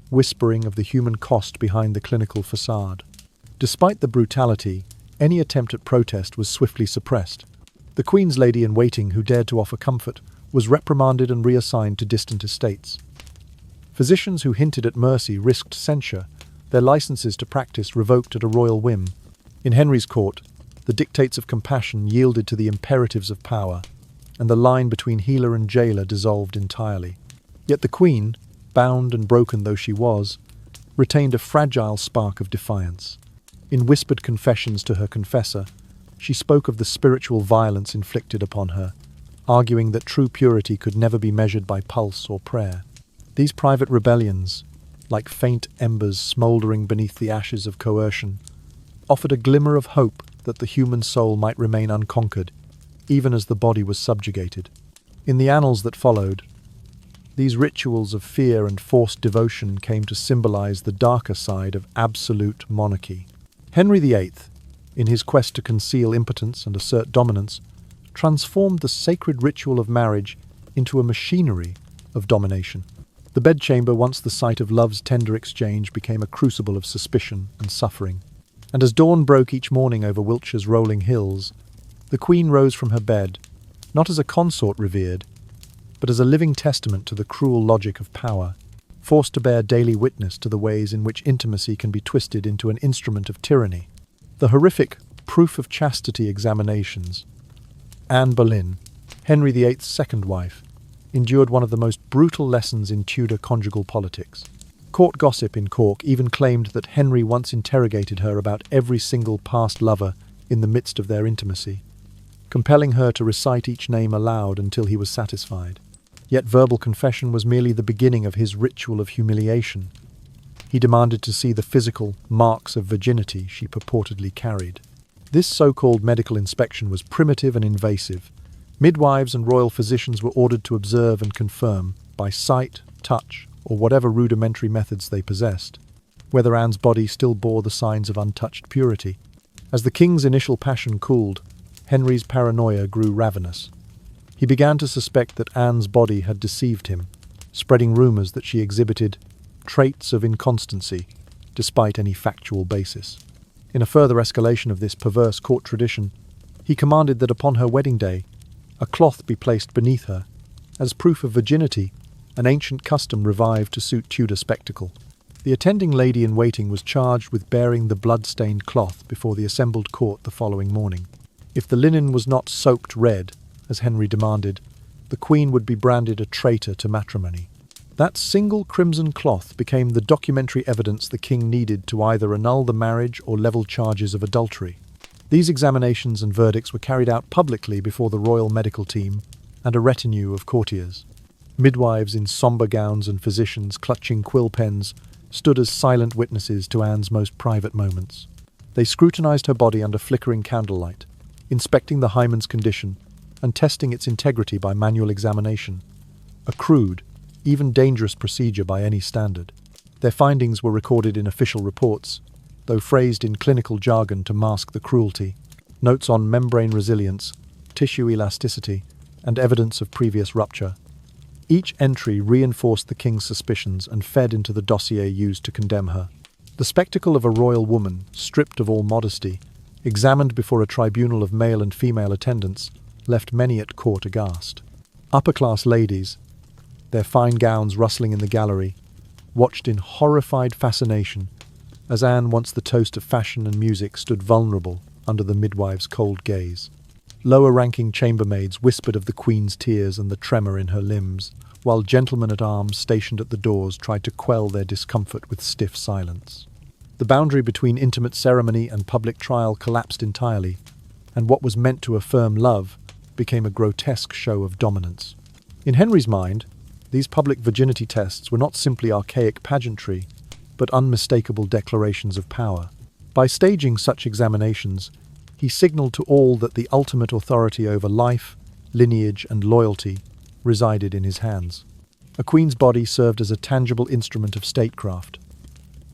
[SPEAKER 1] whispering of the human cost behind the clinical facade. Despite the brutality, any attempt at protest was swiftly suppressed. The Queen's lady-in-waiting who dared to offer comfort was reprimanded and reassigned to distant estates. Physicians who hinted at mercy risked censure, their licenses to practice revoked at a royal whim. In Henry's court, the dictates of compassion yielded to the imperatives of power, and the line between healer and jailer dissolved entirely. Yet the Queen, bound and broken though she was, retained a fragile spark of defiance. In whispered confessions to her confessor, she spoke of the spiritual violence inflicted upon her, arguing that true purity could never be measured by pulse or prayer. These private rebellions, like faint embers smouldering beneath the ashes of coercion, offered a glimmer of hope that the human soul might remain unconquered, even as the body was subjugated. In the annals that followed, these rituals of fear and forced devotion came to symbolize the darker side of absolute monarchy. Henry VIII, in his quest to conceal impotence and assert dominance, transformed the sacred ritual of marriage into a machinery of domination. The bedchamber, once the site of love's tender exchange, became a crucible of suspicion and suffering. And as dawn broke each morning over Wiltshire's rolling hills, the Queen rose from her bed, not as a consort revered, but as a living testament to the cruel logic of power, forced to bear daily witness to the ways in which intimacy can be twisted into an instrument of tyranny. The horrific proof of chastity examinations. Anne Boleyn, Henry VIII's second wife, endured one of the most brutal lessons in Tudor conjugal politics. Court gossip in Cork even claimed that Henry once interrogated her about every single past lover in the midst of their intimacy, compelling her to recite each name aloud until he was satisfied. Yet verbal confession was merely the beginning of his ritual of humiliation. He demanded to see the physical marks of virginity she purportedly carried. This so-called medical inspection was primitive and invasive. Midwives and royal physicians were ordered to observe and confirm, by sight, touch, or whatever rudimentary methods they possessed, whether Anne's body still bore the signs of untouched purity. As the king's initial passion cooled, Henry's paranoia grew ravenous. He began to suspect that Anne's body had deceived him, spreading rumors that she exhibited traits of inconstancy, despite any factual basis. In a further escalation of this perverse court tradition, he commanded that upon her wedding day, a cloth be placed beneath her, as proof of virginity, an ancient custom revived to suit Tudor spectacle. The attending lady-in-waiting was charged with bearing the blood-stained cloth before the assembled court the following morning. If the linen was not soaked red, as Henry demanded, the Queen would be branded a traitor to matrimony. That single crimson cloth became the documentary evidence the king needed to either annul the marriage or level charges of adultery. These examinations and verdicts were carried out publicly before the royal medical team and a retinue of courtiers. Midwives in sombre gowns and physicians clutching quill pens stood as silent witnesses to Anne's most private moments. They scrutinized her body under flickering candlelight, inspecting the hymen's condition and testing its integrity by manual examination, a crude, even dangerous procedure by any standard. Their findings were recorded in official reports, though phrased in clinical jargon to mask the cruelty. Notes on membrane resilience, tissue elasticity, and evidence of previous rupture. Each entry reinforced the king's suspicions and fed into the dossier used to condemn her. The spectacle of a royal woman, stripped of all modesty, examined before a tribunal of male and female attendants, left many at court aghast. Upper-class ladies, their fine gowns rustling in the gallery, watched in horrified fascination as Anne, once the toast of fashion and music, stood vulnerable under the midwife's cold gaze. Lower-ranking chambermaids whispered of the Queen's tears and the tremor in her limbs, while gentlemen-at-arms stationed at the doors tried to quell their discomfort with stiff silence. The boundary between intimate ceremony and public trial collapsed entirely, and what was meant to affirm love became a grotesque show of dominance. In Henry's mind, these public virginity tests were not simply archaic pageantry, but unmistakable declarations of power. By staging such examinations, he signaled to all that the ultimate authority over life, lineage, and loyalty resided in his hands. A queen's body served as a tangible instrument of statecraft.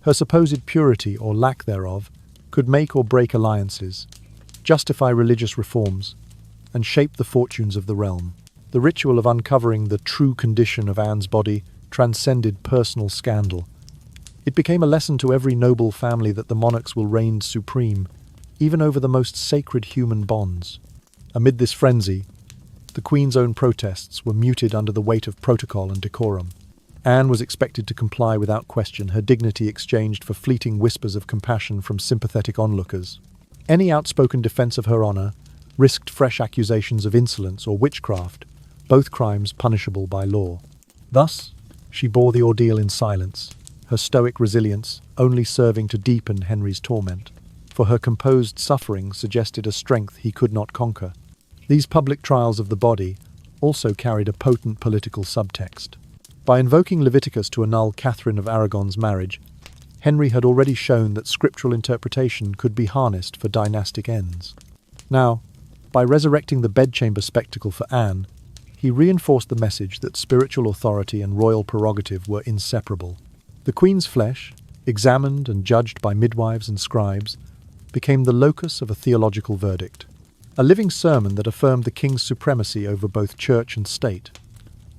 [SPEAKER 1] Her supposed purity, or lack thereof, could make or break alliances, justify religious reforms, and shape the fortunes of the realm. The ritual of uncovering the true condition of Anne's body transcended personal scandal. It became a lesson to every noble family that the monarchs will reign supreme, even over the most sacred human bonds. Amid this frenzy, the Queen's own protests were muted under the weight of protocol and decorum. Anne was expected to comply without question, her dignity exchanged for fleeting whispers of compassion from sympathetic onlookers. Any outspoken defense of her honor risked fresh accusations of insolence or witchcraft, both crimes punishable by law. Thus, she bore the ordeal in silence, her stoic resilience only serving to deepen Henry's torment, for her composed suffering suggested a strength he could not conquer. These public trials of the body also carried a potent political subtext. By invoking Leviticus to annul Catherine of Aragon's marriage, Henry had already shown that scriptural interpretation could be harnessed for dynastic ends. Now, by resurrecting the bedchamber spectacle for Anne, he reinforced the message that spiritual authority and royal prerogative were inseparable. The Queen's flesh, examined and judged by midwives and scribes, became the locus of a theological verdict, a living sermon that affirmed the king's supremacy over both church and state,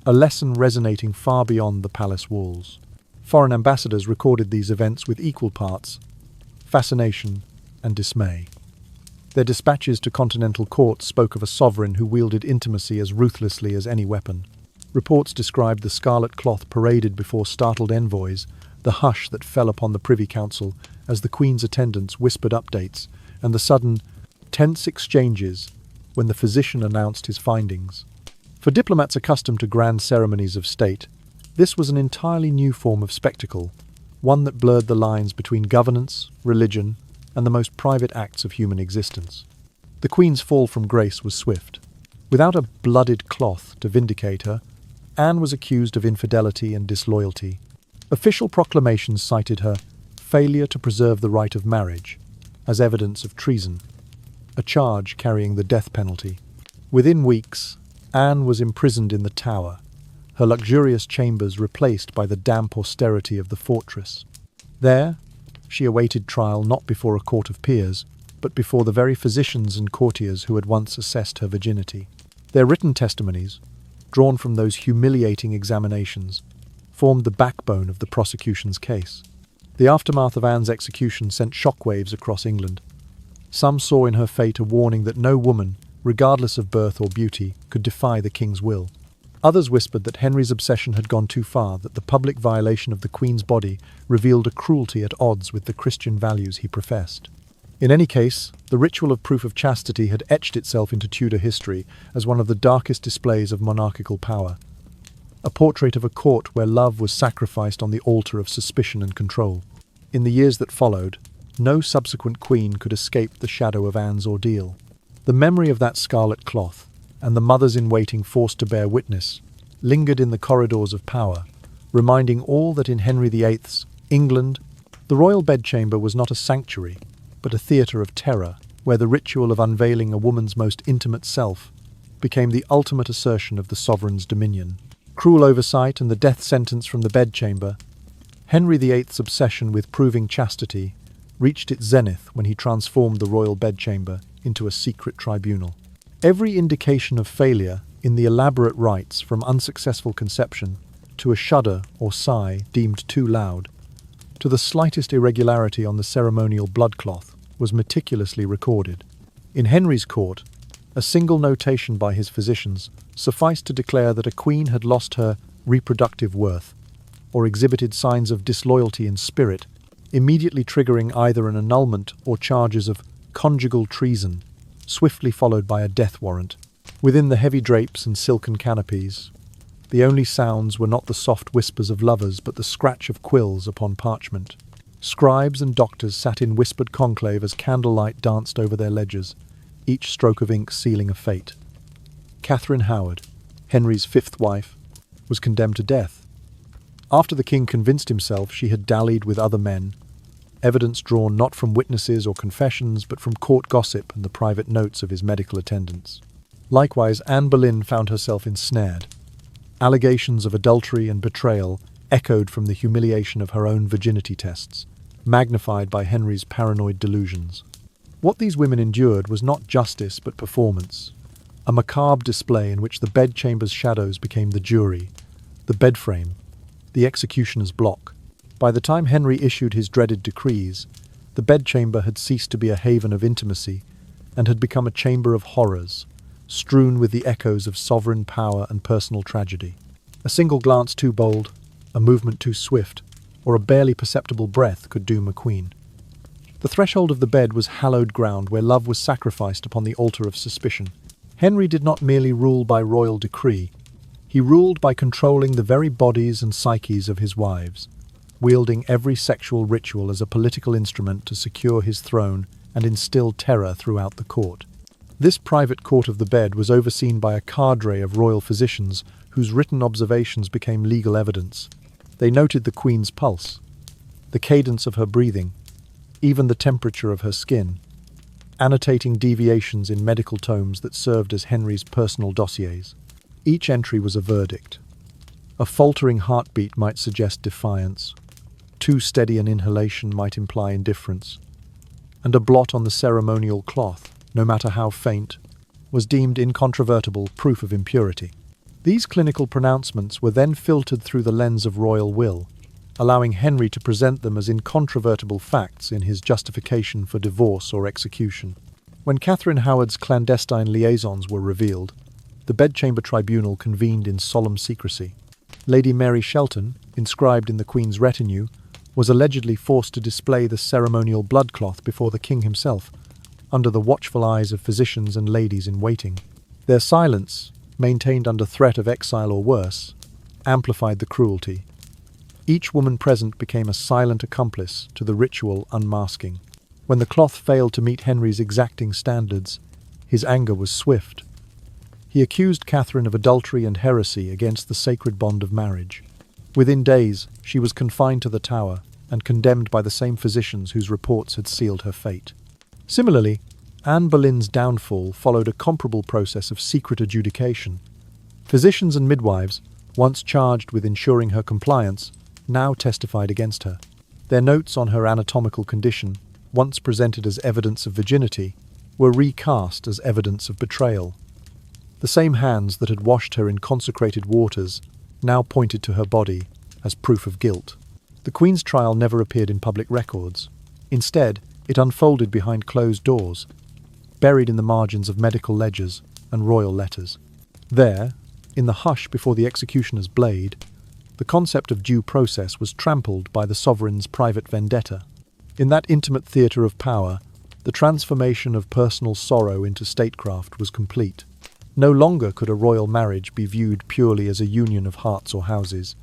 [SPEAKER 1] a lesson resonating far beyond the palace walls. Foreign ambassadors recorded these events with equal parts fascination and dismay. Their dispatches to continental courts spoke of a sovereign who wielded intimacy as ruthlessly as any weapon. Reports described the scarlet cloth paraded before startled envoys, the hush that fell upon the Privy Council as the Queen's attendants whispered updates, and the sudden, tense exchanges when the physician announced his findings. For diplomats accustomed to grand ceremonies of state, this was an entirely new form of spectacle, one that blurred the lines between governance, religion, and the most private acts of human existence. The Queen's fall from grace was swift. Without a blooded cloth to vindicate her, Anne was accused of infidelity and disloyalty. Official proclamations cited her failure to preserve the right of marriage as evidence of treason, a charge carrying the death penalty. Within weeks, Anne was imprisoned in the Tower, her luxurious chambers replaced by the damp austerity of the fortress. There, she awaited trial not before a court of peers, but before the very physicians and courtiers who had once assessed her virginity. Their written testimonies, drawn from those humiliating examinations, formed the backbone of the prosecution's case. The aftermath of Anne's execution sent shockwaves across England. Some saw in her fate a warning that no woman, regardless of birth or beauty, could defy the king's will. Others whispered that Henry's obsession had gone too far, that the public violation of the Queen's body revealed a cruelty at odds with the Christian values he professed. In any case, the ritual of proof of chastity had etched itself into Tudor history as one of the darkest displays of monarchical power, a portrait of a court where love was sacrificed on the altar of suspicion and control. In the years that followed, no subsequent queen could escape the shadow of Anne's ordeal. The memory of that scarlet cloth, and the mothers-in-waiting forced to bear witness, lingered in the corridors of power, reminding all that in Henry VIII's England, the royal bedchamber was not a sanctuary, but a theatre of terror, where the ritual of unveiling a woman's most intimate self became the ultimate assertion of the sovereign's dominion. Cruel oversight and the death sentence from the bedchamber, Henry VIII's obsession with proving chastity reached its zenith when he transformed the royal bedchamber into a secret tribunal. Every indication of failure in the elaborate rites, from unsuccessful conception to a shudder or sigh deemed too loud, to the slightest irregularity on the ceremonial bloodcloth, was meticulously recorded. In Henry's court, a single notation by his physicians sufficed to declare that a queen had lost her reproductive worth or exhibited signs of disloyalty in spirit, immediately triggering either an annulment or charges of conjugal treason, swiftly followed by a death warrant. Within the heavy drapes and silken canopies, the only sounds were not the soft whispers of lovers but the scratch of quills upon parchment. Scribes and doctors sat in whispered conclave as candlelight danced over their ledgers, each stroke of ink sealing a fate. Catherine Howard, Henry's fifth wife, was condemned to death. After the king convinced himself she had dallied with other men, evidence drawn not from witnesses or confessions but from court gossip and the private notes of his medical attendants. Likewise, Anne Boleyn found herself ensnared. Allegations of adultery and betrayal echoed from the humiliation of her own virginity tests, magnified by Henry's paranoid delusions. What these women endured was not justice but performance, a macabre display in which the bedchamber's shadows became the jury, the bedframe, the executioner's block. By the time Henry issued his dreaded decrees, the bedchamber had ceased to be a haven of intimacy and had become a chamber of horrors, strewn with the echoes of sovereign power and personal tragedy. A single glance too bold, a movement too swift, or a barely perceptible breath could doom a queen. The threshold of the bed was hallowed ground where love was sacrificed upon the altar of suspicion. Henry did not merely rule by royal decree, he ruled by controlling the very bodies and psyches of his wives, wielding every sexual ritual as a political instrument to secure his throne and instill terror throughout the court. This private court of the bed was overseen by a cadre of royal physicians whose written observations became legal evidence. They noted the queen's pulse, the cadence of her breathing, even the temperature of her skin, annotating deviations in medical tomes that served as Henry's personal dossiers. Each entry was a verdict. A faltering heartbeat might suggest defiance, too steady an inhalation might imply indifference, and a blot on the ceremonial cloth, no matter how faint, was deemed incontrovertible proof of impurity. These clinical pronouncements were then filtered through the lens of royal will, allowing Henry to present them as incontrovertible facts in his justification for divorce or execution. When Catherine Howard's clandestine liaisons were revealed, the bedchamber tribunal convened in solemn secrecy. Lady Mary Shelton, inscribed in the Queen's retinue, was allegedly forced to display the ceremonial bloodcloth before the king himself, under the watchful eyes of physicians and ladies-in-waiting. Their silence, maintained under threat of exile or worse, amplified the cruelty. Each woman present became a silent accomplice to the ritual unmasking. When the cloth failed to meet Henry's exacting standards, his anger was swift. He accused Catherine of adultery and heresy against the sacred bond of marriage. Within days, she was confined to the Tower and condemned by the same physicians whose reports had sealed her fate. Similarly, Anne Boleyn's downfall followed a comparable process of secret adjudication. Physicians and midwives, once charged with ensuring her compliance, now testified against her. Their notes on her anatomical condition, once presented as evidence of virginity, were recast as evidence of betrayal. The same hands that had washed her in consecrated waters now pointed to her body as proof of guilt. The Queen's trial never appeared in public records. Instead, it unfolded behind closed doors, buried in the margins of medical ledgers and royal letters. There, in the hush before the executioner's blade, the concept of due process was trampled by the sovereign's private vendetta. In that intimate theatre of power, the transformation of personal sorrow into statecraft was complete. No longer could a royal marriage be viewed purely as a union of hearts or houses.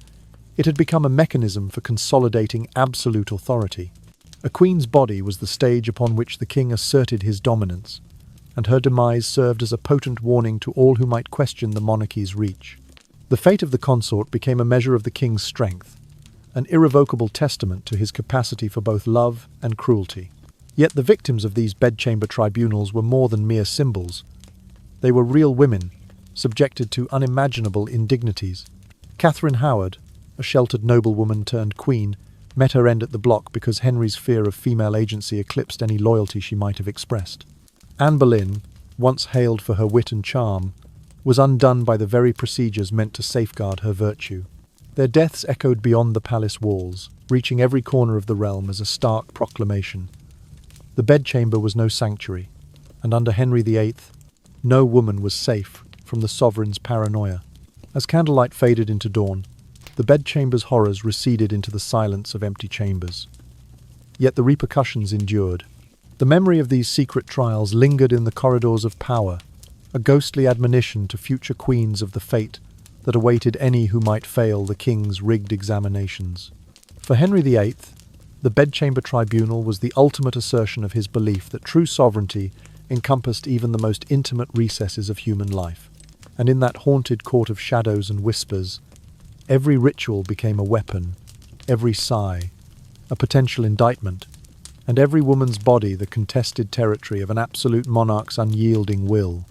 [SPEAKER 1] It had become a mechanism for consolidating absolute authority. A queen's body was the stage upon which the king asserted his dominance, and her demise served as a potent warning to all who might question the monarchy's reach. The fate of the consort became a measure of the king's strength, an irrevocable testament to his capacity for both love and cruelty. Yet the victims of these bedchamber tribunals were more than mere symbols. They were real women, subjected to unimaginable indignities. Catherine Howard, a sheltered noblewoman turned queen, met her end at the block because Henry's fear of female agency eclipsed any loyalty she might have expressed. Anne Boleyn, once hailed for her wit and charm, was undone by the very procedures meant to safeguard her virtue. Their deaths echoed beyond the palace walls, reaching every corner of the realm as a stark proclamation. The bedchamber was no sanctuary, and under Henry VIII, no woman was safe from the sovereign's paranoia. As candlelight faded into dawn, the bedchamber's horrors receded into the silence of empty chambers. Yet the repercussions endured. The memory of these secret trials lingered in the corridors of power, a ghostly admonition to future queens of the fate that awaited any who might fail the king's rigged examinations. For Henry VIII, the bedchamber tribunal was the ultimate assertion of his belief that true sovereignty encompassed even the most intimate recesses of human life. And in that haunted court of shadows and whispers, every ritual became a weapon, every sigh a potential indictment, and every woman's body the contested territory of an absolute monarch's unyielding will.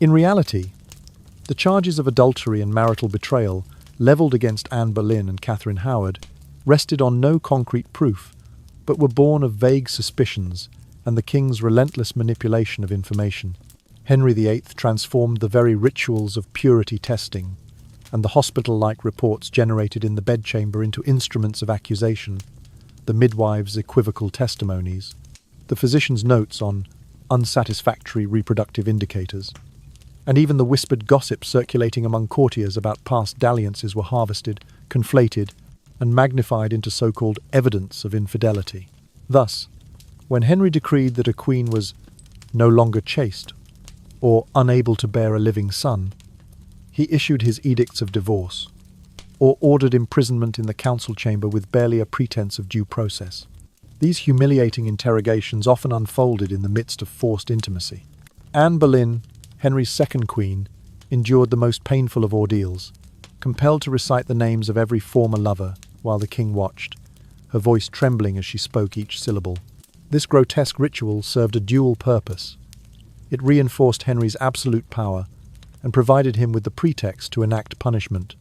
[SPEAKER 1] In reality, the charges of adultery and marital betrayal levelled against Anne Boleyn and Catherine Howard rested on no concrete proof, but were born of vague suspicions and the king's relentless manipulation of information. Henry VIII transformed the very rituals of purity testing and the hospital-like reports generated in the bedchamber into instruments of accusation, the midwives' equivocal testimonies, the physician's notes on unsatisfactory reproductive indicators, and even the whispered gossip circulating among courtiers about past dalliances were harvested, conflated, and magnified into so-called evidence of infidelity. Thus, when Henry decreed that a queen was no longer chaste or unable to bear a living son, he issued his edicts of divorce, or ordered imprisonment in the council chamber with barely a pretense of due process. These humiliating interrogations often unfolded in the midst of forced intimacy. Anne Boleyn, Henry's second queen, endured the most painful of ordeals, compelled to recite the names of every former lover while the king watched, her voice trembling as she spoke each syllable. This grotesque ritual served a dual purpose. It reinforced Henry's absolute power and provided him with the pretext to enact punishment.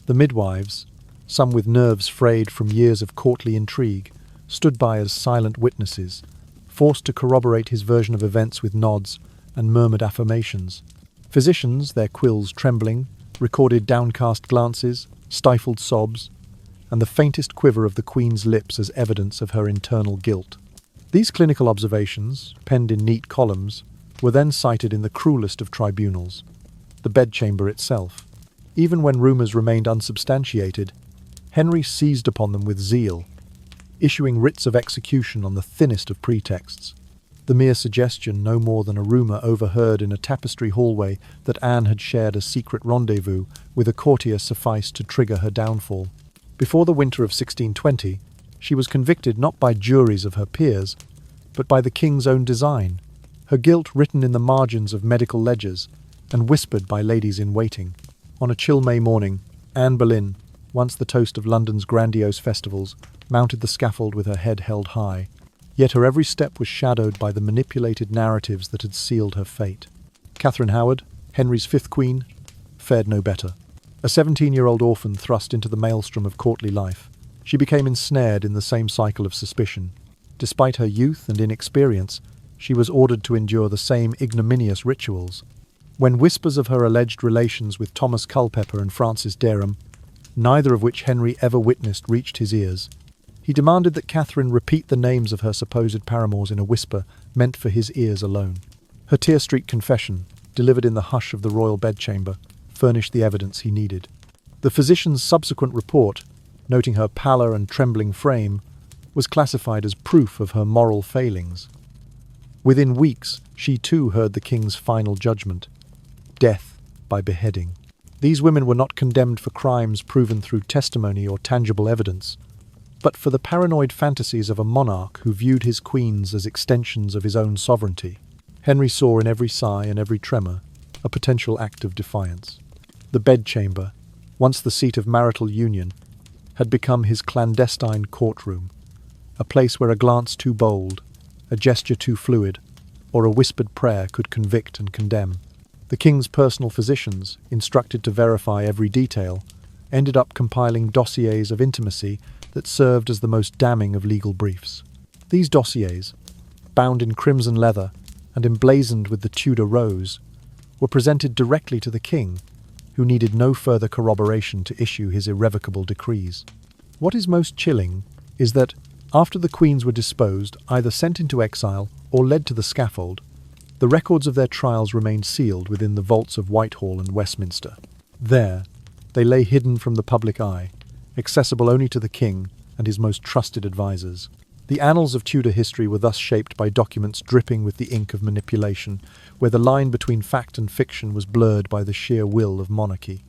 [SPEAKER 1] The midwives, some with nerves frayed from years of courtly intrigue, stood by as silent witnesses, forced to corroborate his version of events with nods and murmured affirmations. Physicians, their quills trembling, recorded downcast glances, stifled sobs, and the faintest quiver of the Queen's lips as evidence of her internal guilt. These clinical observations, penned in neat columns, were then cited in the cruelest of tribunals, the bedchamber itself. Even when rumours remained unsubstantiated, Henry seized upon them with zeal, issuing writs of execution on the thinnest of pretexts. The mere suggestion, no more than a rumour overheard in a tapestry hallway, that Anne had shared a secret rendezvous with a courtier sufficed to trigger her downfall. Before the winter of 1620, she was convicted not by juries of her peers, but by the king's own design, her guilt written in the margins of medical ledgers and whispered by ladies-in-waiting. On a chill May morning, Anne Boleyn, once the toast of London's grandiose festivals, mounted the scaffold with her head held high, yet her every step was shadowed by the manipulated narratives that had sealed her fate. Catherine Howard, Henry's fifth queen, fared no better. A 17-year-old orphan thrust into the maelstrom of courtly life, she became ensnared in the same cycle of suspicion. Despite her youth and inexperience, she was ordered to endure the same ignominious rituals. When whispers of her alleged relations with Thomas Culpeper and Francis Dereham, neither of which Henry ever witnessed, reached his ears, he demanded that Catherine repeat the names of her supposed paramours in a whisper meant for his ears alone. Her tear-streaked confession, delivered in the hush of the royal bedchamber, furnished the evidence he needed. The physician's subsequent report, noting her pallor and trembling frame, was classified as proof of her moral failings. Within weeks, she too heard the king's final judgment: death by beheading. These women were not condemned for crimes proven through testimony or tangible evidence, but for the paranoid fantasies of a monarch who viewed his queens as extensions of his own sovereignty. Henry saw in every sigh and every tremor a potential act of defiance. The bedchamber, once the seat of marital union, had become his clandestine courtroom, a place where a glance too bold, a gesture too fluid, or a whispered prayer could convict and condemn. The king's personal physicians, instructed to verify every detail, ended up compiling dossiers of intimacy that served as the most damning of legal briefs. These dossiers, bound in crimson leather and emblazoned with the Tudor rose, were presented directly to the king, who needed no further corroboration to issue his irrevocable decrees. What is most chilling is that, after the queens were disposed, either sent into exile or led to the scaffold, the records of their trials remained sealed within the vaults of Whitehall and Westminster. There, they lay hidden from the public eye, accessible only to the king and his most trusted advisers. The annals of Tudor history were thus shaped by documents dripping with the ink of manipulation, where the line between fact and fiction was blurred by the sheer will of monarchy.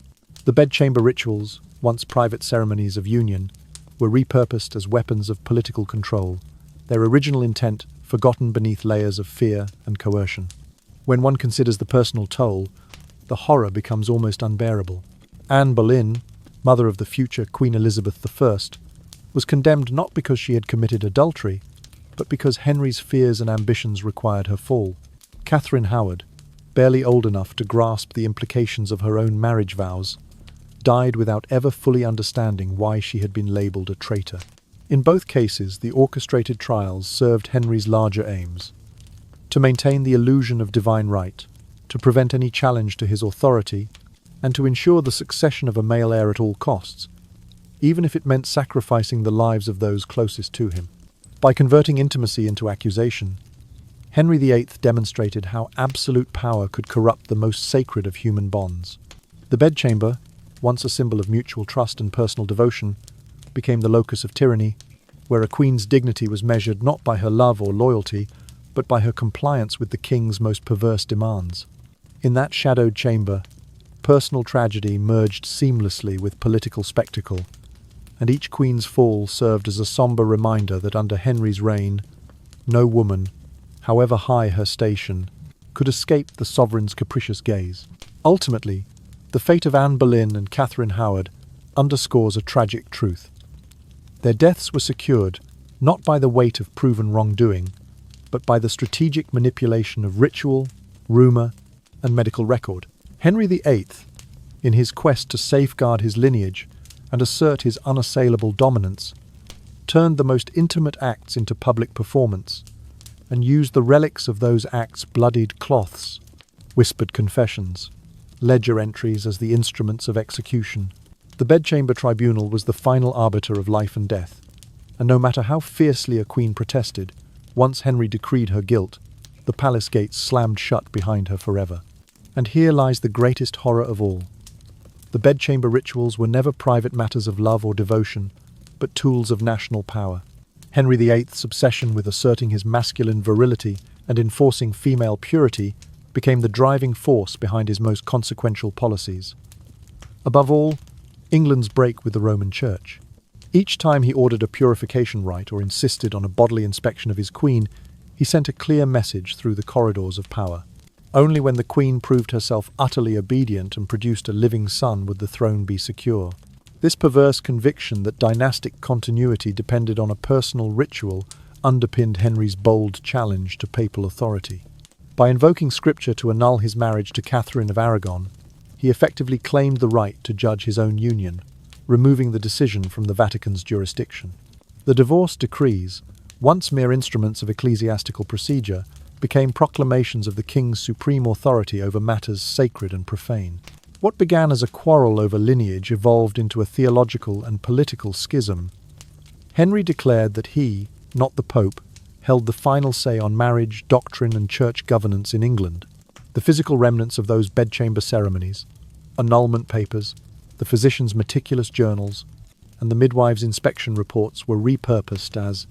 [SPEAKER 1] The bedchamber rituals, once private ceremonies of union, were repurposed as weapons of political control, their original intent forgotten beneath layers of fear and coercion. When one considers the personal toll, the horror becomes almost unbearable. Anne Boleyn, mother of the future Queen Elizabeth I, was condemned not because she had committed adultery, but because Henry's fears and ambitions required her fall. Catherine Howard, barely old enough to grasp the implications of her own marriage vows, died without ever fully understanding why she had been labelled a traitor. In both cases, the orchestrated trials served Henry's larger aims: to maintain the illusion of divine right, to prevent any challenge to his authority, and to ensure the succession of a male heir at all costs, even if it meant sacrificing the lives of those closest to him. By converting intimacy into accusation, Henry VIII demonstrated how absolute power could corrupt the most sacred of human bonds. The bedchamber, once a symbol of mutual trust and personal devotion, became the locus of tyranny, where a queen's dignity was measured not by her love or loyalty, but by her compliance with the king's most perverse demands. In that shadowed chamber, personal tragedy merged seamlessly with political spectacle, and each queen's fall served as a somber reminder that under Henry's reign, no woman, however high her station, could escape the sovereign's capricious gaze. Ultimately, the fate of Anne Boleyn and Catherine Howard underscores a tragic truth. Their deaths were secured not by the weight of proven wrongdoing, but by the strategic manipulation of ritual, rumour, and medical record. Henry VIII, in his quest to safeguard his lineage and assert his unassailable dominance, turned the most intimate acts into public performance and used the relics of those acts, bloodied cloths, whispered confessions, ledger entries as the instruments of execution. The bedchamber tribunal was the final arbiter of life and death, and no matter how fiercely a queen protested, once Henry decreed her guilt, the palace gates slammed shut behind her forever. And here lies the greatest horror of all. The bedchamber rituals were never private matters of love or devotion, but tools of national power. Henry VIII's obsession with asserting his masculine virility and enforcing female purity became the driving force behind his most consequential policies. Above all, England's break with the Roman Church. Each time he ordered a purification rite or insisted on a bodily inspection of his queen, he sent a clear message through the corridors of power. Only when the queen proved herself utterly obedient and produced a living son would the throne be secure. This perverse conviction that dynastic continuity depended on a personal ritual underpinned Henry's bold challenge to papal authority. By invoking scripture to annul his marriage to Catherine of Aragon, he effectively claimed the right to judge his own union, removing the decision from the Vatican's jurisdiction. The divorce decrees, once mere instruments of ecclesiastical procedure, became proclamations of the king's supreme authority over matters sacred and profane. What began as a quarrel over lineage evolved into a theological and political schism. Henry declared that he, not the Pope, held the final say on marriage, doctrine, and church governance in England. The physical remnants of those bedchamber ceremonies, annulment papers, the physician's meticulous journals, and the midwife's inspection reports were repurposed as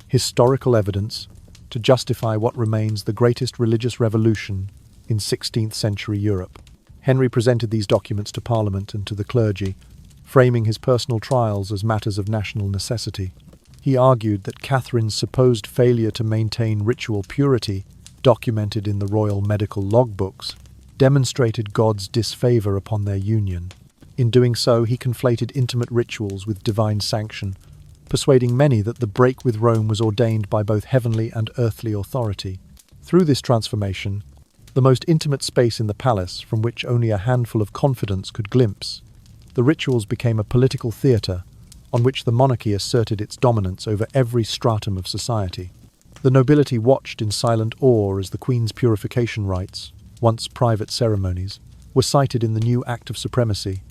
[SPEAKER 1] historical evidence to justify what remains the greatest religious revolution in 16th century Europe. Henry presented these documents to Parliament and to the clergy, framing his personal trials as matters of national necessity. He argued that Catherine's supposed failure to maintain ritual purity, documented in the royal medical logbooks, demonstrated God's disfavour upon their union. In doing so, he conflated intimate rituals with divine sanction, persuading many that the break with Rome was ordained by both heavenly and earthly authority. Through this transformation, the most intimate space in the palace, from which only a handful of confidants could glimpse, the rituals became a political theatre on which the monarchy asserted its dominance over every stratum of society. The nobility watched in silent awe as the Queen's purification rites, once private ceremonies, were cited in the new Act of Supremacy,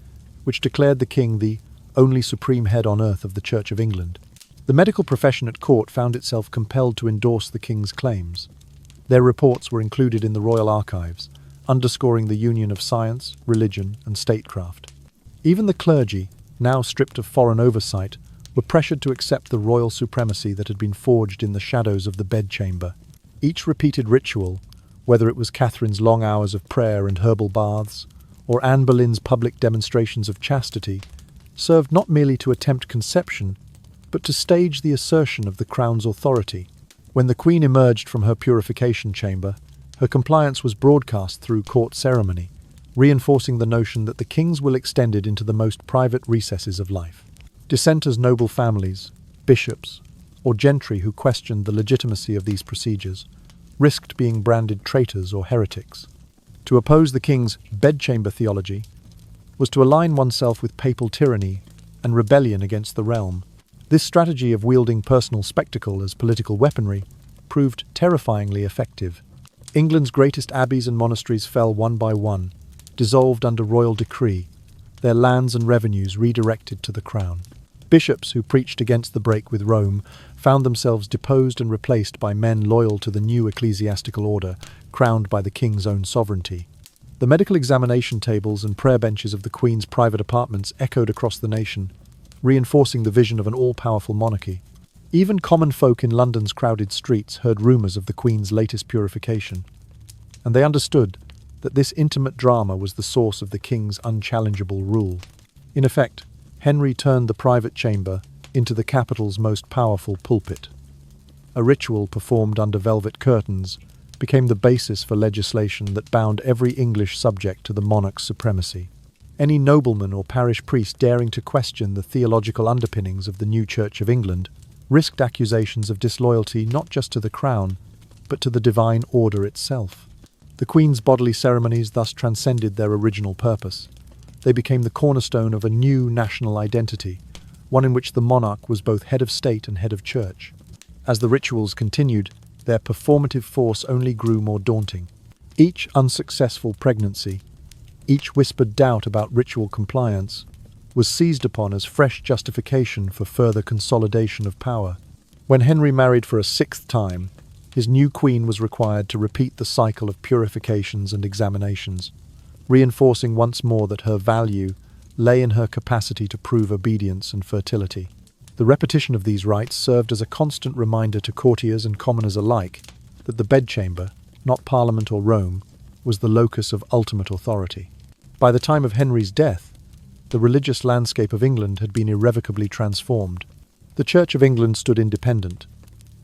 [SPEAKER 1] which declared the king the only supreme head on earth of the Church of England. The medical profession at court found itself compelled to endorse the king's claims. Their reports were included in the royal archives, underscoring the union of science, religion, and statecraft. Even the clergy, now stripped of foreign oversight, were pressured to accept the royal supremacy that had been forged in the shadows of the bedchamber. Each repeated ritual, whether it was Catherine's long hours of prayer and herbal baths, or Anne Boleyn's public demonstrations of chastity, served not merely to attempt conception, but to stage the assertion of the crown's authority. When the Queen emerged from her purification chamber, her compliance was broadcast through court ceremony, reinforcing the notion that the king's will extended into the most private recesses of life. Dissenters, noble families, bishops, or gentry who questioned the legitimacy of these procedures risked being branded traitors or heretics. To oppose the king's bedchamber theology was to align oneself with papal tyranny and rebellion against the realm. This strategy of wielding personal spectacle as political weaponry proved terrifyingly effective. England's greatest abbeys and monasteries fell one by one, dissolved under royal decree, their lands and revenues redirected to the crown. Bishops who preached against the break with Rome found themselves deposed and replaced by men loyal to the new ecclesiastical order, crowned by the king's own sovereignty. The medical examination tables and prayer benches of the Queen's private apartments echoed across the nation, reinforcing the vision of an all-powerful monarchy. Even common folk in London's crowded streets heard rumours of the Queen's latest purification, and they understood that this intimate drama was the source of the king's unchallengeable rule. In effect, Henry turned the private chamber into the capital's most powerful pulpit. A ritual performed under velvet curtains became the basis for legislation that bound every English subject to the monarch's supremacy. Any nobleman or parish priest daring to question the theological underpinnings of the new Church of England risked accusations of disloyalty not just to the crown, but to the divine order itself. The Queen's bodily ceremonies thus transcended their original purpose. They became the cornerstone of a new national identity, one in which the monarch was both head of state and head of church. As the rituals continued, their performative force only grew more daunting. Each unsuccessful pregnancy, each whispered doubt about ritual compliance, was seized upon as fresh justification for further consolidation of power. When Henry married for a sixth time, his new queen was required to repeat the cycle of purifications and examinations, reinforcing once more that her value lay in her capacity to prove obedience and fertility. The repetition of these rites served as a constant reminder to courtiers and commoners alike that the bedchamber, not Parliament or Rome, was the locus of ultimate authority. By the time of Henry's death, the religious landscape of England had been irrevocably transformed. The Church of England stood independent,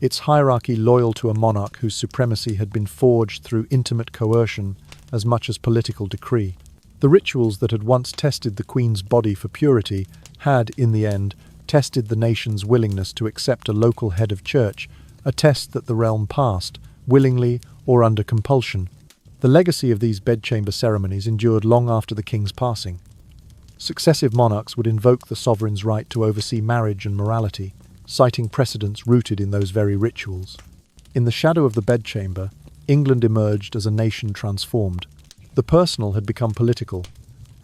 [SPEAKER 1] its hierarchy loyal to a monarch whose supremacy had been forged through intimate coercion as much as political decree. The rituals that had once tested the Queen's body for purity had, in the end, tested the nation's willingness to accept a local head of church, a test that the realm passed, willingly or under compulsion. The legacy of these bedchamber ceremonies endured long after the king's passing. Successive monarchs would invoke the sovereign's right to oversee marriage and morality, citing precedents rooted in those very rituals. In the shadow of the bedchamber, England emerged as a nation transformed. The personal had become political,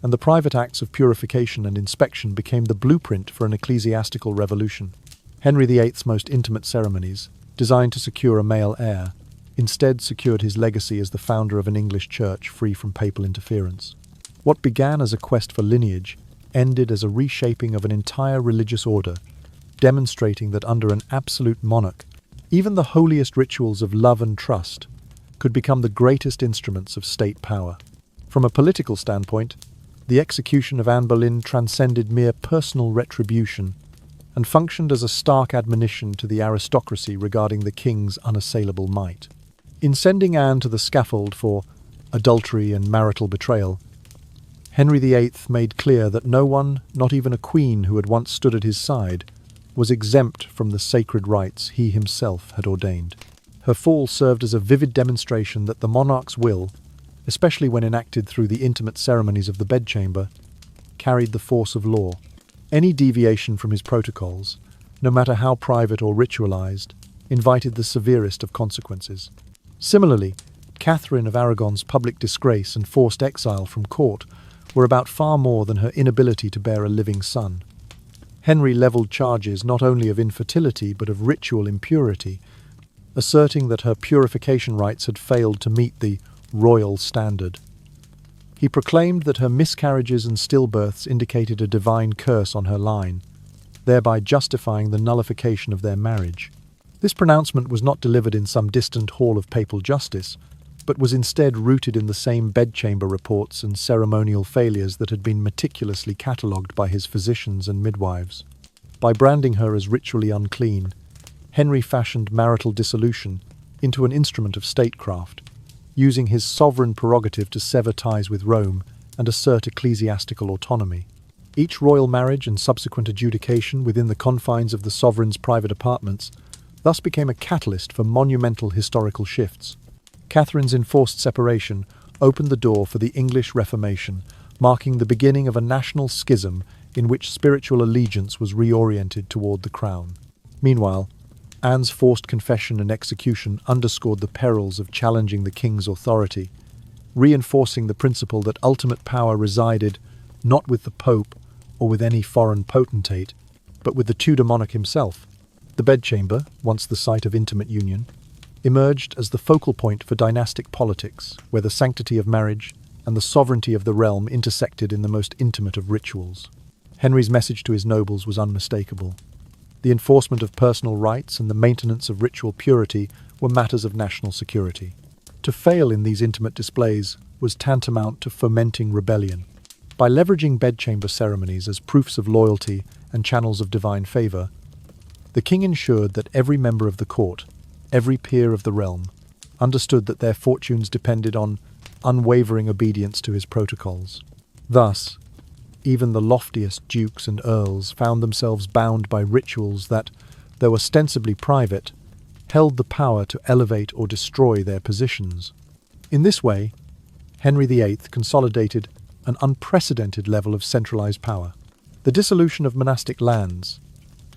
[SPEAKER 1] and the private acts of purification and inspection became the blueprint for an ecclesiastical revolution. Henry VIII's most intimate ceremonies, designed to secure a male heir, instead secured his legacy as the founder of an English church free from papal interference. What began as a quest for lineage ended as a reshaping of an entire religious order, demonstrating that under an absolute monarch, even the holiest rituals of love and trust could become the greatest instruments of state power. From a political standpoint, the execution of Anne Boleyn transcended mere personal retribution and functioned as a stark admonition to the aristocracy regarding the king's unassailable might. In sending Anne to the scaffold for adultery and marital betrayal, Henry VIII made clear that no one, not even a queen who had once stood at his side, was exempt from the sacred rites he himself had ordained. Her fall served as a vivid demonstration that the monarch's will, especially when enacted through the intimate ceremonies of the bedchamber, carried the force of law. Any deviation from his protocols, no matter how private or ritualized, invited the severest of consequences. Similarly, Catherine of Aragon's public disgrace and forced exile from court were about far more than her inability to bear a living son. Henry levelled charges not only of infertility but of ritual impurity, asserting that her purification rites had failed to meet the royal standard. He proclaimed that her miscarriages and stillbirths indicated a divine curse on her line, thereby justifying the nullification of their marriage. This pronouncement was not delivered in some distant hall of papal justice, but was instead rooted in the same bedchamber reports and ceremonial failures that had been meticulously catalogued by his physicians and midwives. By branding her as ritually unclean, Henry fashioned marital dissolution into an instrument of statecraft, using his sovereign prerogative to sever ties with Rome and assert ecclesiastical autonomy. Each royal marriage and subsequent adjudication within the confines of the sovereign's private apartments thus became a catalyst for monumental historical shifts. Catherine's enforced separation opened the door for the English Reformation, marking the beginning of a national schism in which spiritual allegiance was reoriented toward the crown. Meanwhile, Anne's forced confession and execution underscored the perils of challenging the king's authority, reinforcing the principle that ultimate power resided not with the Pope or with any foreign potentate, but with the Tudor monarch himself. The bedchamber, once the site of intimate union, emerged as the focal point for dynastic politics, where the sanctity of marriage and the sovereignty of the realm intersected in the most intimate of rituals. Henry's message to his nobles was unmistakable. The enforcement of personal rights and the maintenance of ritual purity were matters of national security. To fail in these intimate displays was tantamount to fomenting rebellion. By leveraging bedchamber ceremonies as proofs of loyalty and channels of divine favor, the king ensured that every member of the court, every peer of the realm, understood that their fortunes depended on unwavering obedience to his protocols. Thus, even the loftiest dukes and earls found themselves bound by rituals that, though ostensibly private, held the power to elevate or destroy their positions. In this way, Henry VIII consolidated an unprecedented level of centralized power. The dissolution of monastic lands,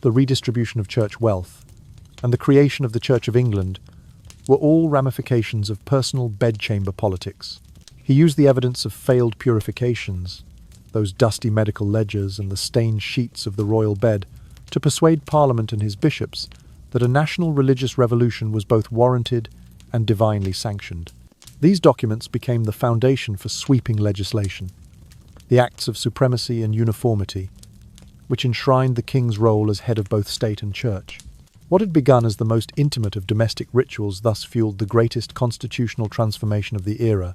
[SPEAKER 1] the redistribution of church wealth, and the creation of the Church of England were all ramifications of personal bedchamber politics. He used the evidence of failed purifications, those dusty medical ledgers and the stained sheets of the royal bed, to persuade Parliament and his bishops that a national religious revolution was both warranted and divinely sanctioned. These documents became the foundation for sweeping legislation, the Acts of Supremacy and Uniformity, which enshrined the king's role as head of both state and church. What had begun as the most intimate of domestic rituals thus fueled the greatest constitutional transformation of the era.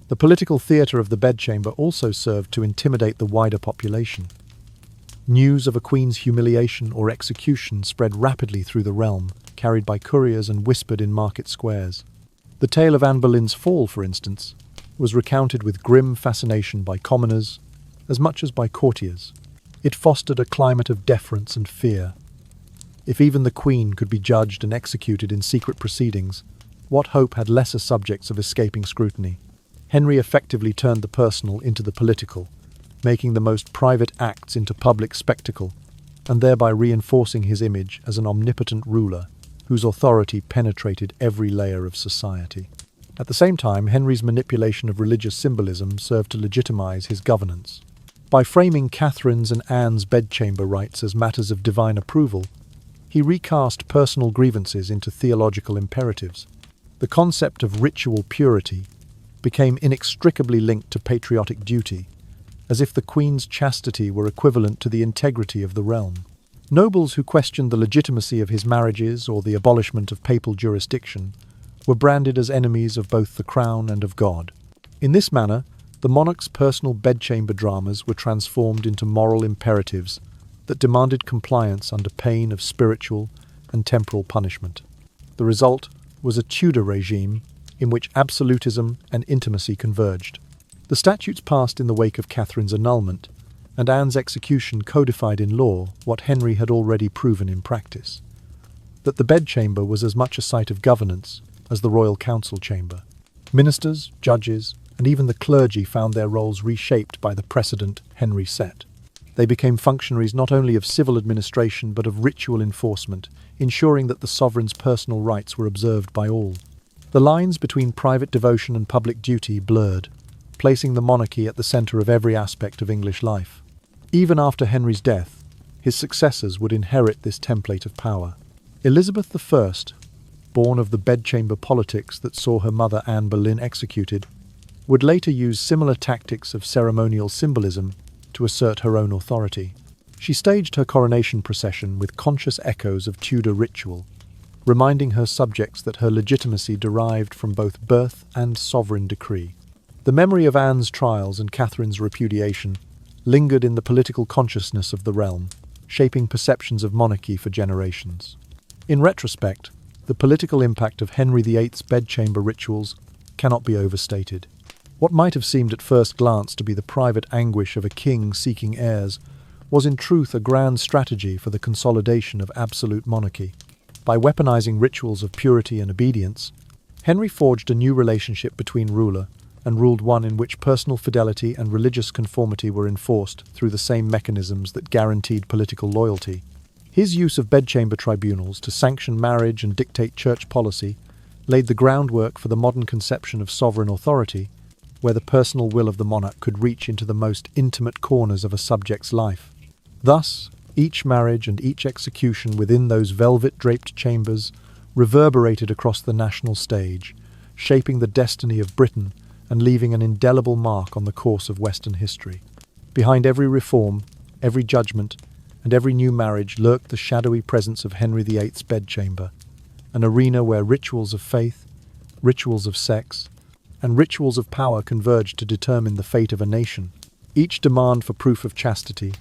[SPEAKER 1] The political theatre of the bedchamber also served to intimidate the wider population. News of a queen's humiliation or execution spread rapidly through the realm, carried by couriers and whispered in market squares. The tale of Anne Boleyn's fall, for instance, was recounted with grim fascination by commoners as much as by courtiers. It fostered a climate of deference and fear. If even the queen could be judged and executed in secret proceedings, what hope had lesser subjects of escaping scrutiny? Henry effectively turned the personal into the political, making the most private acts into public spectacle, and thereby reinforcing his image as an omnipotent ruler whose authority penetrated every layer of society. At the same time, Henry's manipulation of religious symbolism served to legitimize his governance. By framing Catherine's and Anne's bedchamber rites as matters of divine approval, he recast personal grievances into theological imperatives. The concept of ritual purity became inextricably linked to patriotic duty, as if the queen's chastity were equivalent to the integrity of the realm. Nobles who questioned the legitimacy of his marriages or the abolishment of papal jurisdiction were branded as enemies of both the crown and of God. In this manner, the monarch's personal bedchamber dramas were transformed into moral imperatives that demanded compliance under pain of spiritual and temporal punishment. The result was a Tudor regime in which absolutism and intimacy converged. The statutes passed in the wake of Catherine's annulment, and Anne's execution codified in law what Henry had already proven in practice, that the bedchamber was as much a site of governance as the royal council chamber. Ministers, judges, and even the clergy found their roles reshaped by the precedent Henry set. They became functionaries not only of civil administration but of ritual enforcement, ensuring that the sovereign's personal rights were observed by all. The lines between private devotion and public duty blurred, placing the monarchy at the centre of every aspect of English life. Even after Henry's death, his successors would inherit this template of power. Elizabeth I, born of the bedchamber politics that saw her mother Anne Boleyn executed, would later use similar tactics of ceremonial symbolism to assert her own authority. She staged her coronation procession with conscious echoes of Tudor ritual, reminding her subjects that her legitimacy derived from both birth and sovereign decree. The memory of Anne's trials and Catherine's repudiation lingered in the political consciousness of the realm, shaping perceptions of monarchy for generations. In retrospect, the political impact of Henry VIII's bedchamber rituals cannot be overstated. What might have seemed at first glance to be the private anguish of a king seeking heirs was in truth a grand strategy for the consolidation of absolute monarchy. By weaponizing rituals of purity and obedience, Henry forged a new relationship between ruler and ruled one in which personal fidelity and religious conformity were enforced through the same mechanisms that guaranteed political loyalty. His use of bedchamber tribunals to sanction marriage and dictate church policy laid the groundwork for the modern conception of sovereign authority, where the personal will of the monarch could reach into the most intimate corners of a subject's life. Thus, each marriage and each execution within those velvet-draped chambers reverberated across the national stage, shaping the destiny of Britain and leaving an indelible mark on the course of Western history. Behind every reform, every judgment, and every new marriage lurked the shadowy presence of Henry VIII's bedchamber, an arena where rituals of faith, rituals of sex, and rituals of power converged to determine the fate of a nation. Each demand for proof of chastity,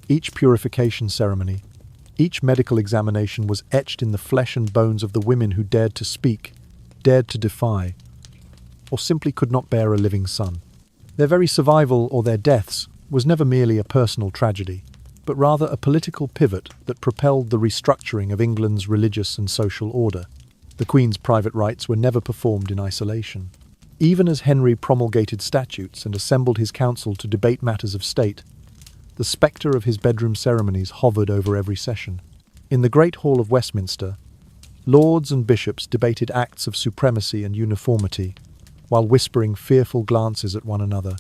[SPEAKER 1] each purification ceremony, each medical examination was etched in the flesh and bones of the women who dared to speak, dared to defy, or simply could not bear a living son. Their very survival or their deaths was never merely a personal tragedy, but rather a political pivot that propelled the restructuring of England's religious and social order. The Queen's private rites were never performed in isolation. Even as Henry promulgated statutes and assembled his council to debate matters of state, the spectre of his bedroom ceremonies hovered over every session. In the Great Hall of Westminster, lords and bishops debated acts of supremacy and uniformity, while whispering fearful glances at one another,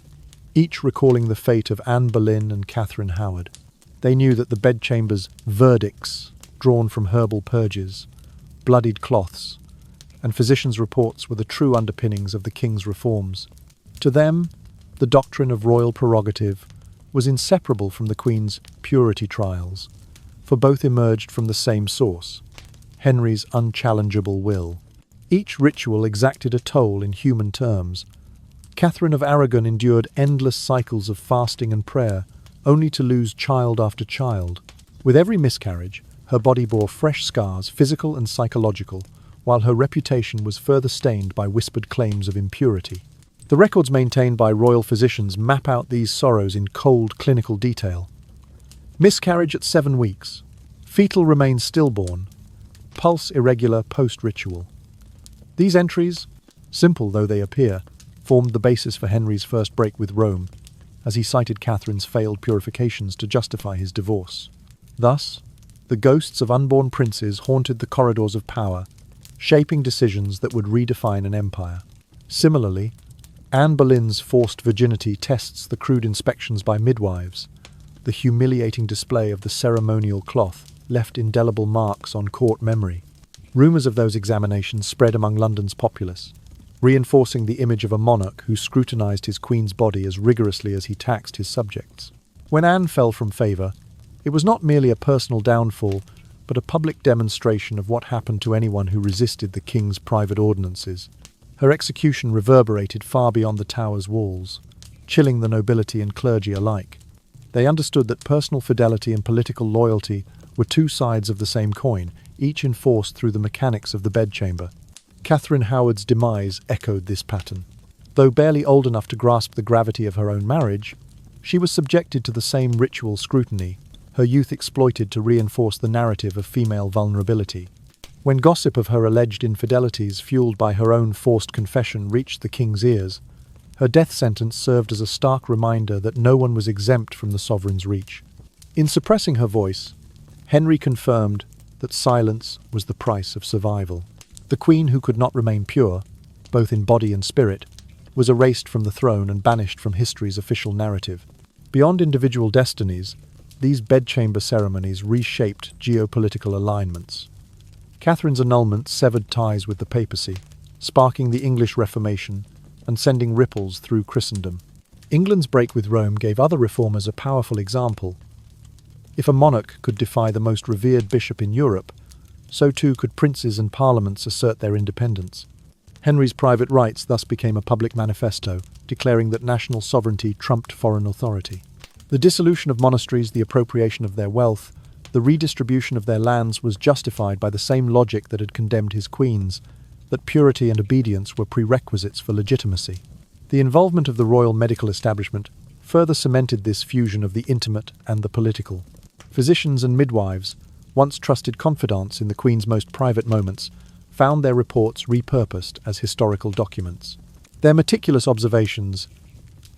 [SPEAKER 1] each recalling the fate of Anne Boleyn and Catherine Howard. They knew that the bedchamber's verdicts, drawn from herbal purges, bloodied cloths, and physicians' reports were the true underpinnings of the king's reforms. To them, the doctrine of royal prerogative was inseparable from the Queen's purity trials, for both emerged from the same source, Henry's unchallengeable will. Each ritual exacted a toll in human terms. Catherine of Aragon endured endless cycles of fasting and prayer, only to lose child after child. With every miscarriage, her body bore fresh scars, physical and psychological, while her reputation was further stained by whispered claims of impurity. The records maintained by royal physicians map out these sorrows in cold clinical detail. Miscarriage at 7 weeks, fetal remains stillborn, pulse irregular post-ritual. These entries, simple though they appear, formed the basis for Henry's first break with Rome, as he cited Catherine's failed purifications to justify his divorce. Thus, the ghosts of unborn princes haunted the corridors of power, shaping decisions that would redefine an empire. Similarly, Anne Boleyn's forced virginity tests the crude inspections by midwives. The humiliating display of the ceremonial cloth left indelible marks on court memory. Rumours of those examinations spread among London's populace, reinforcing the image of a monarch who scrutinised his queen's body as rigorously as he taxed his subjects. When Anne fell from favour, it was not merely a personal downfall, but a public demonstration of what happened to anyone who resisted the king's private ordinances. Her execution reverberated far beyond the tower's walls, chilling the nobility and clergy alike. They understood that personal fidelity and political loyalty were two sides of the same coin, each enforced through the mechanics of the bedchamber. Catherine Howard's demise echoed this pattern. Though barely old enough to grasp the gravity of her own marriage, she was subjected to the same ritual scrutiny, her youth exploited to reinforce the narrative of female vulnerability. When gossip of her alleged infidelities, fueled by her own forced confession, reached the king's ears, her death sentence served as a stark reminder that no one was exempt from the sovereign's reach. In suppressing her voice, Henry confirmed that silence was the price of survival. The queen, who could not remain pure, both in body and spirit, was erased from the throne and banished from history's official narrative. Beyond individual destinies, these bedchamber ceremonies reshaped geopolitical alignments. Catherine's annulment severed ties with the papacy, sparking the English Reformation and sending ripples through Christendom. England's break with Rome gave other reformers a powerful example. If a monarch could defy the most revered bishop in Europe, so too could princes and parliaments assert their independence. Henry's private rites thus became a public manifesto, declaring that national sovereignty trumped foreign authority. The dissolution of monasteries, the appropriation of their wealth, the redistribution of their lands was justified by the same logic that had condemned his queens, that purity and obedience were prerequisites for legitimacy. The involvement of the royal medical establishment further cemented this fusion of the intimate and the political. Physicians and midwives, once trusted confidants in the Queen's most private moments, found their reports repurposed as historical documents. Their meticulous observations,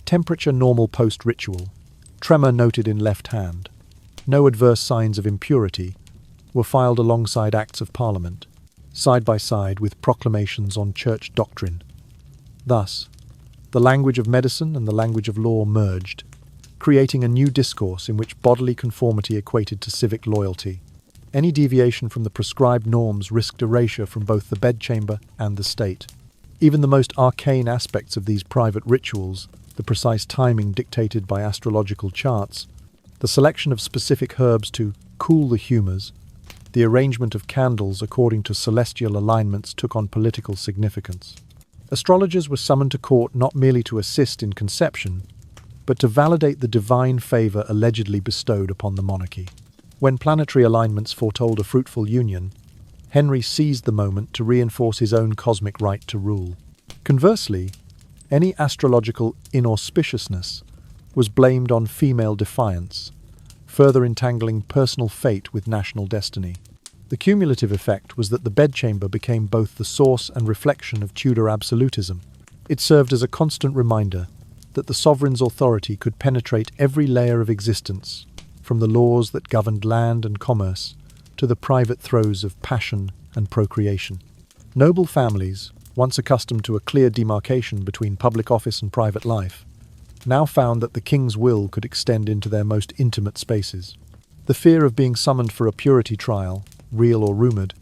[SPEAKER 1] temperature normal post-ritual, tremor noted in left hand, no adverse signs of impurity, were filed alongside Acts of Parliament, side by side with proclamations on church doctrine. Thus, the language of medicine and the language of law merged, creating a new discourse in which bodily conformity equated to civic loyalty. Any deviation from the prescribed norms risked erasure from both the bedchamber and the state. Even the most arcane aspects of these private rituals, the precise timing dictated by astrological charts, the selection of specific herbs to cool the humours, the arrangement of candles according to celestial alignments took on political significance. Astrologers were summoned to court not merely to assist in conception, but to validate the divine favour allegedly bestowed upon the monarchy. When planetary alignments foretold a fruitful union, Henry seized the moment to reinforce his own cosmic right to rule. Conversely, any astrological inauspiciousness was blamed on female defiance, further entangling personal fate with national destiny. The cumulative effect was that the bedchamber became both the source and reflection of Tudor absolutism. It served as a constant reminder that the sovereign's authority could penetrate every layer of existence, from the laws that governed land and commerce to the private throes of passion and procreation. Noble families, once accustomed to a clear demarcation between public office and private life, now found that the king's will could extend into their most intimate spaces. The fear of being summoned for a purity trial, real or rumoured,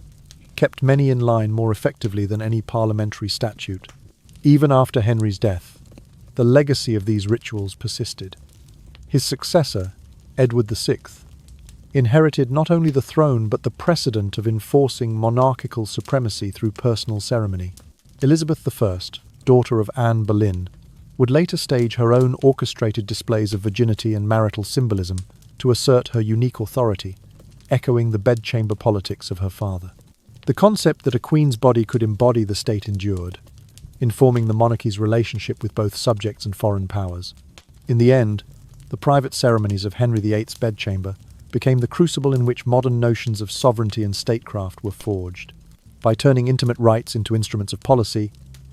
[SPEAKER 1] kept many in line more effectively than any parliamentary statute. Even after Henry's death, the legacy of these rituals persisted. His successor, Edward VI, inherited not only the throne but the precedent of enforcing monarchical supremacy through personal ceremony. Elizabeth I, daughter of Anne Boleyn, would later stage her own orchestrated displays of virginity and marital symbolism to assert her unique authority, echoing the bedchamber politics of her father. The concept that a queen's body could embody the state endured, informing the monarchy's relationship with both subjects and foreign powers. In the end, the private ceremonies of Henry VIII's bedchamber became the crucible in which modern notions of sovereignty and statecraft were forged. By turning intimate rites into instruments of policy,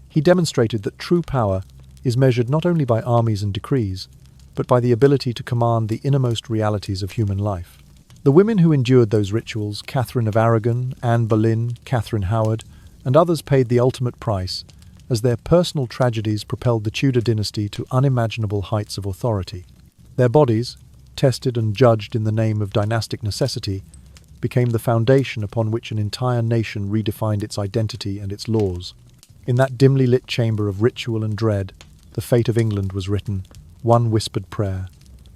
[SPEAKER 1] he demonstrated that true power is measured not only by armies and decrees, but by the ability to command the innermost realities of human life. The women who endured those rituals, Catherine of Aragon, Anne Boleyn, Catherine Howard, and others paid the ultimate price, as their personal tragedies propelled the Tudor dynasty to unimaginable heights of authority. Their bodies, tested and judged in the name of dynastic necessity, became the foundation upon which an entire nation redefined its identity and its laws. In that dimly lit chamber of ritual and dread, the fate of England was written, one whispered prayer,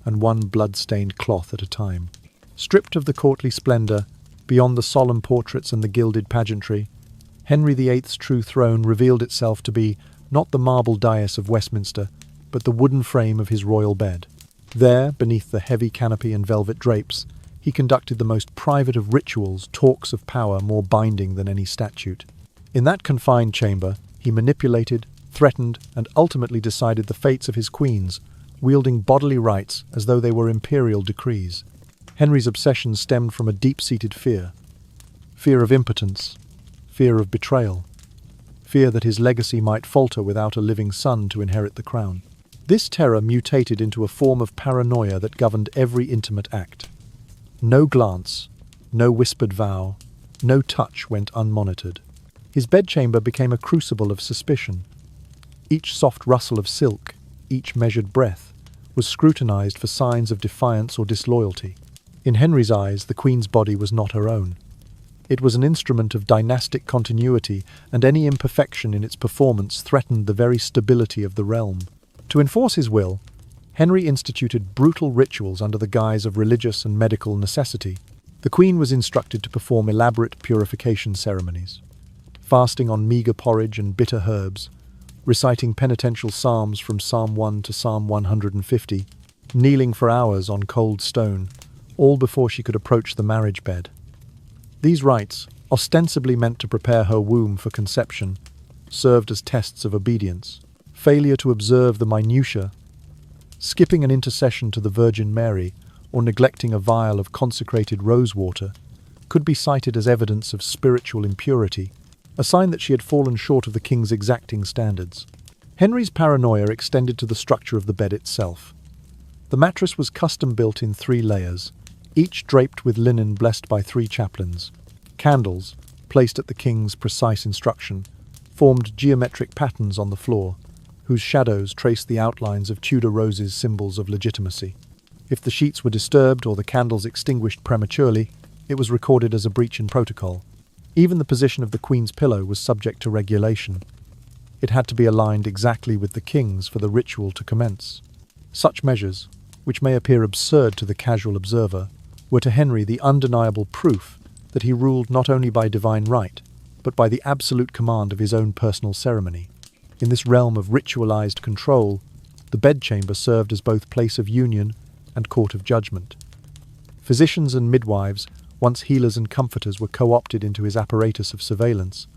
[SPEAKER 1] and one blood-stained cloth at a time. Stripped of the courtly splendour, beyond the solemn portraits and the gilded pageantry, Henry VIII's true throne revealed itself to be not the marble dais of Westminster, but the wooden frame of his royal bed. There, beneath the heavy canopy and velvet drapes, he conducted the most private of rituals, talks of power more binding than any statute. In that confined chamber, he manipulated, threatened, and ultimately decided the fates of his queens, wielding bodily rights as though they were imperial decrees. Henry's obsession stemmed from a deep-seated fear. Fear of impotence, fear of betrayal, fear that his legacy might falter without a living son to inherit the crown. This terror mutated into a form of paranoia that governed every intimate act. No glance, no whispered vow, no touch went unmonitored. His bedchamber became a crucible of suspicion. Each soft rustle of silk, each measured breath, was scrutinized for signs of defiance or disloyalty. In Henry's eyes, the Queen's body was not her own. It was an instrument of dynastic continuity, and any imperfection in its performance threatened the very stability of the realm. To enforce his will, Henry instituted brutal rituals under the guise of religious and medical necessity. The Queen was instructed to perform elaborate purification ceremonies, fasting on meagre porridge and bitter herbs, reciting penitential psalms from Psalm 1 to Psalm 150, kneeling for hours on cold stone, all before she could approach the marriage bed. These rites, ostensibly meant to prepare her womb for conception, served as tests of obedience. Failure to observe the minutiae, skipping an intercession to the Virgin Mary, or neglecting a vial of consecrated rosewater, could be cited as evidence of spiritual impurity, a sign that she had fallen short of the king's exacting standards. Henry's paranoia extended to the structure of the bed itself. The mattress was custom-built in 3 layers, each draped with linen blessed by 3 chaplains. Candles, placed at the king's precise instruction, formed geometric patterns on the floor, whose shadows traced the outlines of Tudor roses, symbols of legitimacy. If the sheets were disturbed or the candles extinguished prematurely, it was recorded as a breach in protocol. Even the position of the Queen's pillow was subject to regulation. It had to be aligned exactly with the king's for the ritual to commence. Such measures, which may appear absurd to the casual observer, were to Henry the undeniable proof that he ruled not only by divine right, but by the absolute command of his own personal ceremony. In this realm of ritualized control, the bedchamber served as both place of union and court of judgment. Physicians and midwives, once healers and comforters, were co-opted into his apparatus of surveillance.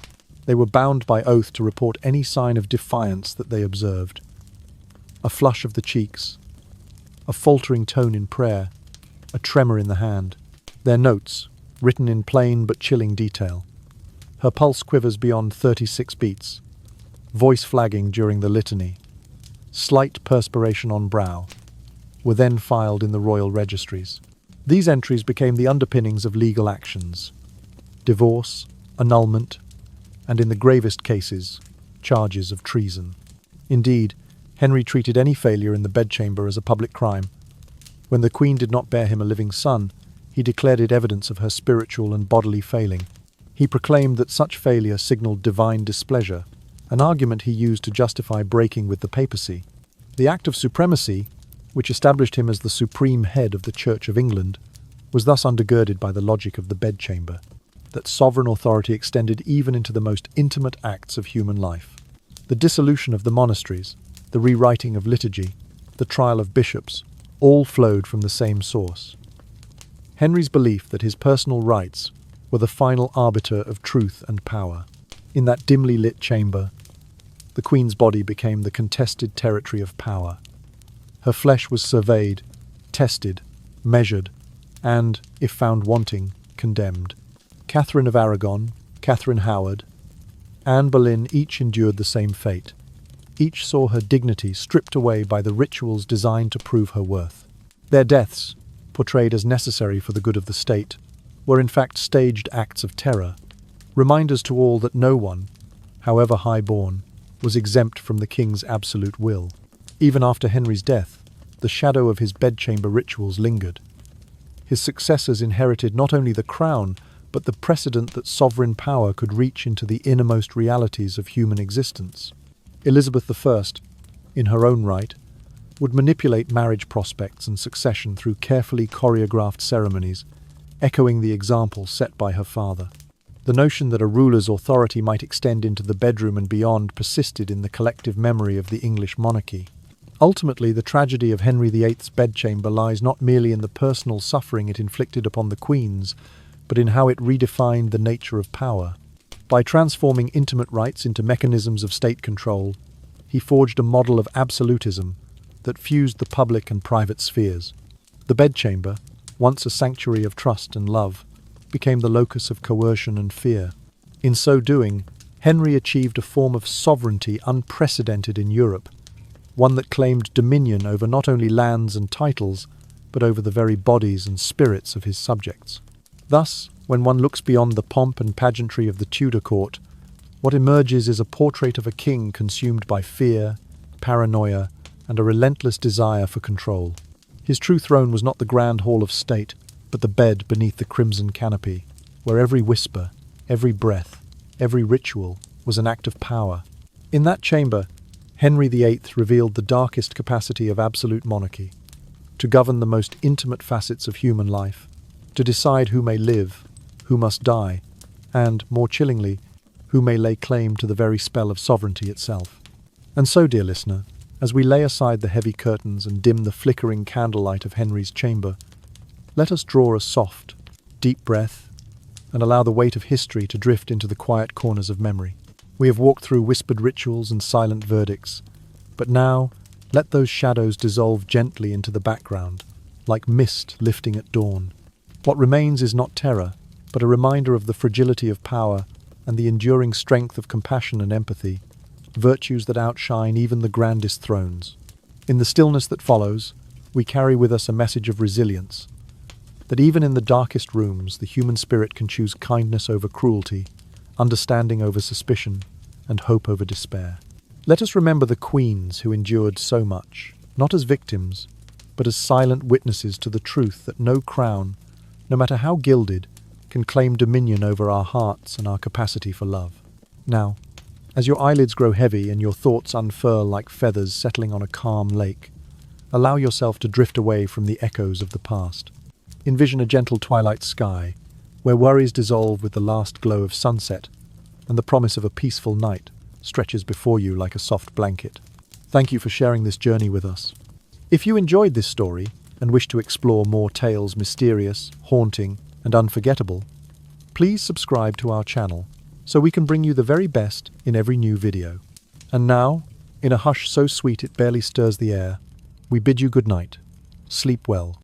[SPEAKER 1] They were bound by oath to report any sign of defiance that they observed. A flush of the cheeks, a faltering tone in prayer, a tremor in the hand. Their notes, written in plain but chilling detail. Her pulse quivers beyond 36 beats, voice flagging during the litany. Slight perspiration on brow, were then filed in the royal registries. These entries became the underpinnings of legal actions: divorce, annulment, and in the gravest cases, charges of treason. Indeed, Henry treated any failure in the bedchamber as a public crime. When the Queen did not bear him a living son, he declared it evidence of her spiritual and bodily failing. He proclaimed that such failure signalled divine displeasure, an argument he used to justify breaking with the papacy. The Act of Supremacy, which established him as the supreme head of the Church of England, was thus undergirded by the logic of the bedchamber, that sovereign authority extended even into the most intimate acts of human life. The dissolution of the monasteries, the rewriting of liturgy, the trial of bishops, all flowed from the same source. Henry's belief that his personal rights were the final arbiter of truth and power. In that dimly lit chamber, the Queen's body became the contested territory of power. Her flesh was surveyed, tested, measured, and, if found wanting, condemned. Catherine of Aragon, Catherine Howard, Anne Boleyn each endured the same fate. Each saw her dignity stripped away by the rituals designed to prove her worth. Their deaths, portrayed as necessary for the good of the state, were in fact staged acts of terror, reminders to all that no one, however high-born, was exempt from the king's absolute will. Even after Henry's death, the shadow of his bedchamber rituals lingered. His successors inherited not only the crown, but the precedent that sovereign power could reach into the innermost realities of human existence. Elizabeth I, in her own right, would manipulate marriage prospects and succession through carefully choreographed ceremonies, echoing the example set by her father. The notion that a ruler's authority might extend into the bedroom and beyond persisted in the collective memory of the English monarchy. Ultimately, the tragedy of Henry VIII's bedchamber lies not merely in the personal suffering it inflicted upon the queens, but in how it redefined the nature of power. By transforming intimate rights into mechanisms of state control, he forged a model of absolutism that fused the public and private spheres. The bedchamber, once a sanctuary of trust and love, became the locus of coercion and fear. In so doing, Henry achieved a form of sovereignty unprecedented in Europe, one that claimed dominion over not only lands and titles, but over the very bodies and spirits of his subjects. Thus, when one looks beyond the pomp and pageantry of the Tudor court, what emerges is a portrait of a king consumed by fear, paranoia, and a relentless desire for control. His true throne was not the grand hall of state, but the bed beneath the crimson canopy, where every whisper, every breath, every ritual was an act of power. In that chamber, Henry VIII revealed the darkest capacity of absolute monarchy, to govern the most intimate facets of human life, to decide who may live, who must die, and, more chillingly, who may lay claim to the very spell of sovereignty itself. And so, dear listener, as we lay aside the heavy curtains and dim the flickering candlelight of Henry's chamber, let us draw a soft, deep breath and allow the weight of history to drift into the quiet corners of memory. We have walked through whispered rituals and silent verdicts, but now let those shadows dissolve gently into the background, like mist lifting at dawn. What remains is not terror, but a reminder of the fragility of power and the enduring strength of compassion and empathy, virtues that outshine even the grandest thrones. In the stillness that follows, we carry with us a message of resilience, that even in the darkest rooms, the human spirit can choose kindness over cruelty, understanding over suspicion, and hope over despair. Let us remember the queens who endured so much, not as victims, but as silent witnesses to the truth that no crown, no matter how gilded, can claim dominion over our hearts and our capacity for love. Now, as your eyelids grow heavy and your thoughts unfurl like feathers settling on a calm lake, allow yourself to drift away from the echoes of the past. Envision a gentle twilight sky, where worries dissolve with the last glow of sunset, and the promise of a peaceful night stretches before you like a soft blanket. Thank you for sharing this journey with us. If you enjoyed this story and wish to explore more tales mysterious, haunting, and unforgettable, please subscribe to our channel so we can bring you the very best in every new video. And now, in a hush so sweet it barely stirs the air, we bid you good night. Sleep well.